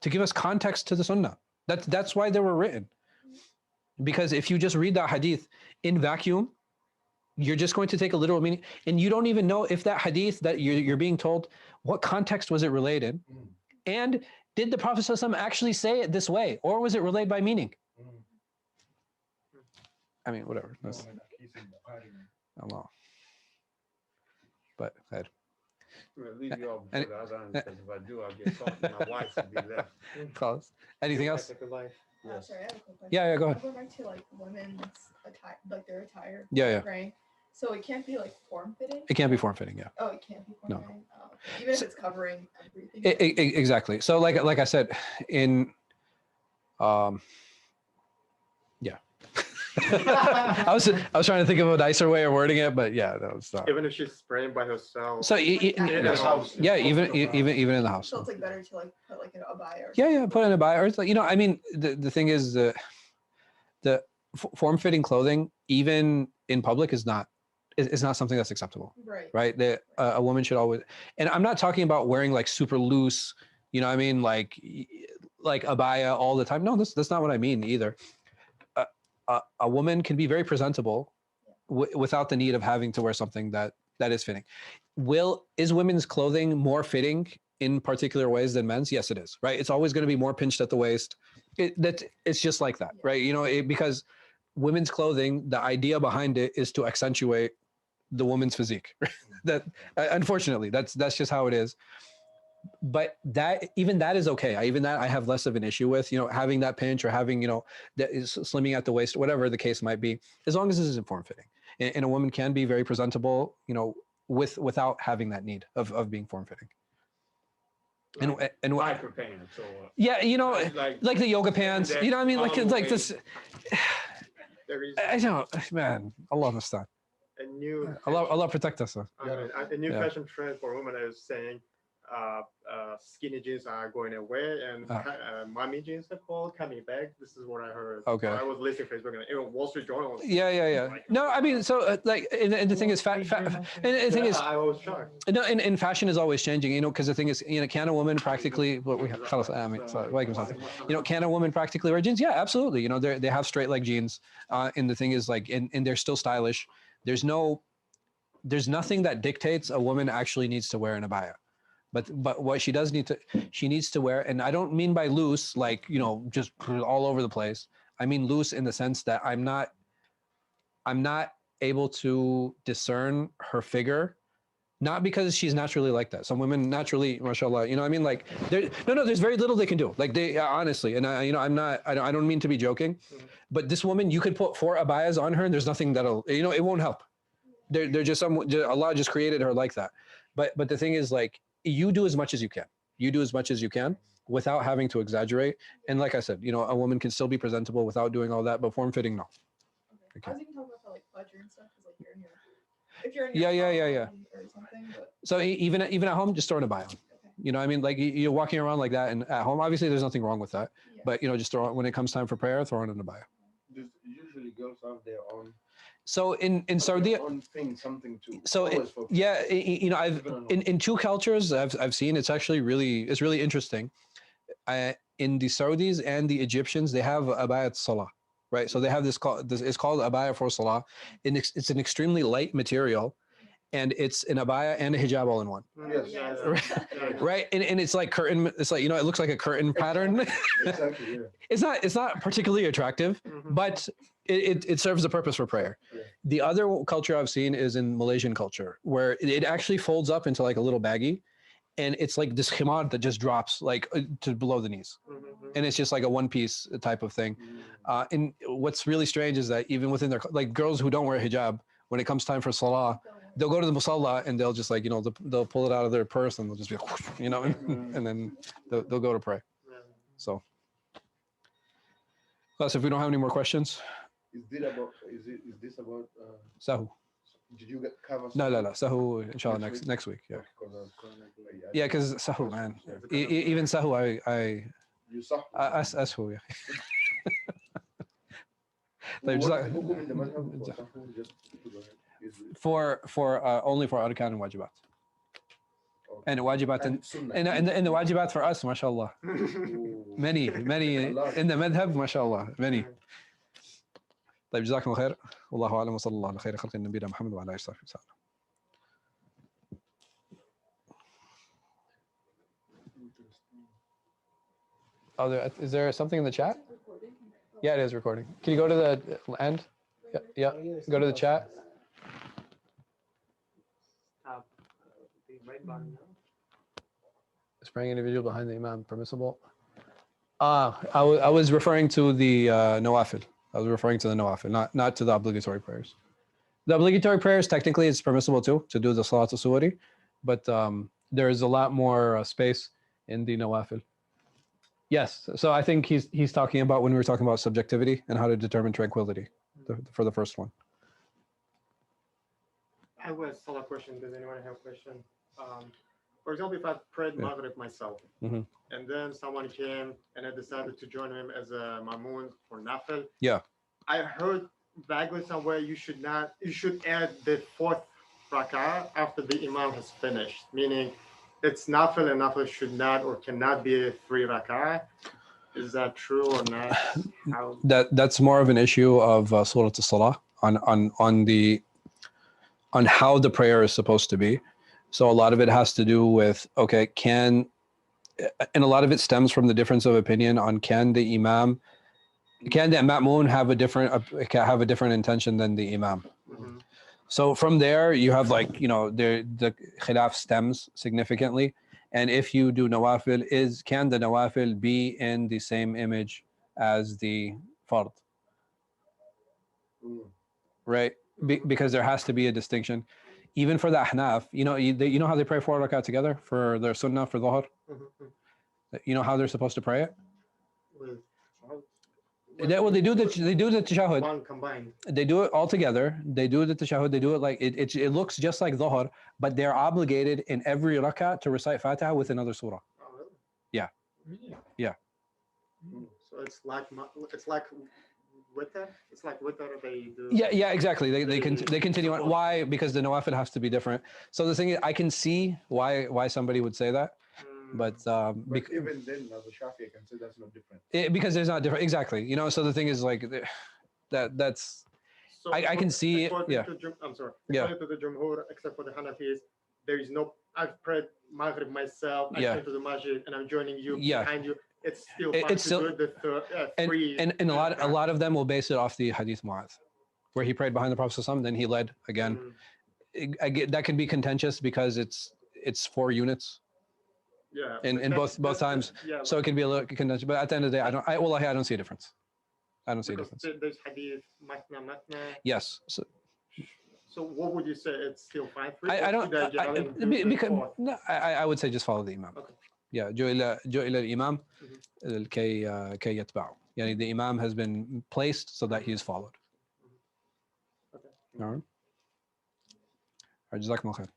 To give us context to the sunnah. That's why they were written. Because if you just read that hadith in vacuum, you're just going to take a literal meaning, and you don't even know if that hadith that you're being told, what context was it relayed in, and did the Prophet ﷺ actually say it this way, or was it relayed by meaning? I mean, whatever. That's Allah. But I had. We'll leave you all before the other, because if I do, I'll get caught. My wife will be left. Close. Anything else? Life. Yes. Sorry, I have a quick question. Yeah, go ahead. Going back to like women's attire, like their attire. Yeah. Praying. So it can't be like form-fitting? It can't be form-fitting, yeah. Oh, it can't be No. form-fitting? Oh, okay. Even if it's covering everything? Exactly. So like I said, in yeah. I was trying to think of a nicer way of wording it, but yeah, that was not. Even if she's praying by herself. So in the house. yeah, even in the house. So it's like better to like put like an abaya or Yeah, put in a buy, or it's like, I mean, the thing is the form-fitting clothing, even in public, is not something that's acceptable. Right. A woman should always, and I'm not talking about wearing like super loose, what I mean, like abaya all the time. No, that's not what I mean either. A woman can be very presentable without the need of having to wear something that is fitting. Is women's clothing more fitting in particular ways than men's? Yes, it is. Right. It's always going to be more pinched at the waist. It's just like that. Right. Because women's clothing, the idea behind it is to accentuate the woman's physique. That unfortunately, that's just how it is. But that is okay. I have less of an issue with, having that pinch or having, that is slimming at the waist, whatever the case might be, as long as it isn't form fitting. And a woman can be very presentable, without having that need of being form fitting. And Biker pants or yeah, like the yoga pants, what I mean? Like this. I know, man. Allah understand. Allah protect us. A new fashion trend for women is saying skinny jeans are going away, and mommy jeans are called coming back. This is what I heard. Okay. I was listening to Facebook, and even Wall Street Journal. Yeah. Like, no, I mean, so and the thing is, and the thing is, I was shocked. No, and fashion is always changing, because the thing is, can a woman practically? What we have, can a woman practically wear jeans? Yeah, absolutely. They have straight leg jeans, and the thing is, like, and they're still stylish. There's nothing that dictates a woman actually needs to wear an abaya. But what she needs to wear, and I don't mean by loose, like, just all over the place. I mean loose in the sense that I'm not able to discern her figure, not because she's naturally like that. Some women naturally, mashallah, I mean, like, there's very little they can do. Like, they honestly, and I don't mean to be joking, but this woman, you could put 4 abayas on her and there's nothing that'll, it won't help. They're just Allah just created her like that. But the thing is, like, you do as much as you can. You do as much as you can without having to exaggerate. And like I said, a woman can still be presentable without doing all that, but form-fitting, no. Okay. I was even talking about like budget and stuff, because like if you're in your or something. But... So even at home, just throw in a bio. Okay. I mean, like, you're walking around like that, and at home, obviously there's nothing wrong with that. Yeah. But just throw it when it comes time for prayer, throw it in a bio. Usually girls have their own. So in Saudi, something to. So I've in 2 cultures I've seen, it's really interesting. In the Saudis and the Egyptians, they have abayat salah, right? So they have this it's called abaya for salah, and it's an extremely light material, and it's an abaya and a hijab all in one. Yes. Right, and it's like curtain. It's like, it looks like a curtain pattern. Exactly. Yeah. It's not particularly attractive, but it serves a purpose for prayer. Yeah. The other culture I've seen is in Malaysian culture, where it actually folds up into like a little baggie, and it's like this khimar that just drops like to below the knees, and it's just like a one-piece type of thing. And what's really strange is that even within their, like, girls who don't wear hijab, when it comes time for salah, they'll go to the musalla and they'll just like, they'll pull it out of their purse and they'll just be, and then they'll go to pray. So, plus, if we don't have any more questions. Is this about Sahu. Did you cover? No. Sahu, inshallah, next week. Yeah. Yeah, because Sahu, man. Even Sahu, You sahu. Ashu, yeah. They're just like, for only for arkan and wajibat. And wajibat and the wajibat for us, mashallah. Many in the madhāhib, mashallah, many. طيب جزاكم الله خير والله اعلم وصلى الله على خير خلق نبينا محمد وعلى اله وصحبه وسلم. Is there something in the chat? Yeah, it is recording. Can you go to the end? Yeah. Go to the chat. Spraying individual behind the imam permissible? I was referring to the nawafil. I was referring to the nawafil, not to the obligatory prayers. The obligatory prayers, technically, it's permissible too, to do the salat al-suwari, but there is a lot more space in the nawafil. Yes, so I think he's talking about when we were talking about subjectivity and how to determine tranquility for the first one. I have a salah question. Does anyone have a question? For example, if I prayed Maghrib myself, and then someone came and I decided to join him as a mamun for nafil. Yeah. I heard vaguely somewhere you should add the fourth rak'ah after the imam has finished, meaning it's nafil and nafil should not or cannot be 3 rak'ah. Is that true or not? That's more of an issue of Surah al-Salah on how the prayer is supposed to be. So a lot of it has to do with, and a lot of it stems from the difference of opinion on can the ma'mun have a different intention than the imam. Mm-hmm. So from there, you have the khilaf stems significantly. And if you do nawafil, can the nawafil be in the same image as the fard? Right? Because there has to be a distinction. Even for the Ahnaf, you know how they pray 4 rak'ah together for their sunnah for dhuhr? You know how they're supposed to pray it? They do the tashahhud. One combined. They do it all together. They do the tashahhud. They do it like it looks just like dhuhr, but they're obligated in every rak'ah to recite Fatiha with another surah. Oh, really? Yeah. Yeah. So it's like witr. It's like witr they do. Yeah, exactly. They continue on. Why? Because the nawafil has to be different. So the thing is, I can see why somebody would say that, but even then, the Shafi'i can say that's not different. Because there's not different. Exactly. So the thing is like that's. So I can see it. Yeah. I'm sorry. Yeah. According to the Jumhur, except for the Hanafis, there is no. I've prayed Maghrib myself. I came to the masjid and I'm joining you behind you. It's still fine to do the three. And a lot of them will base it off the Hadith Mu'adh, where he prayed behind the Prophet ﷺ, then he led again. That can be contentious because it's 4 units. Yeah. In both times. Yeah. So it can be a little contentious. But at the end of the day, I don't see a difference. I don't see a difference. There's Hadith matna. Yes. So what would you say? It's still fine for you? I would say just follow the Imam. Okay. Yeah, جُعِلَ الإمام كي يتبعه. Yani the Imam has been placed so that he is followed. Okay. All right. جزاكم الله خير.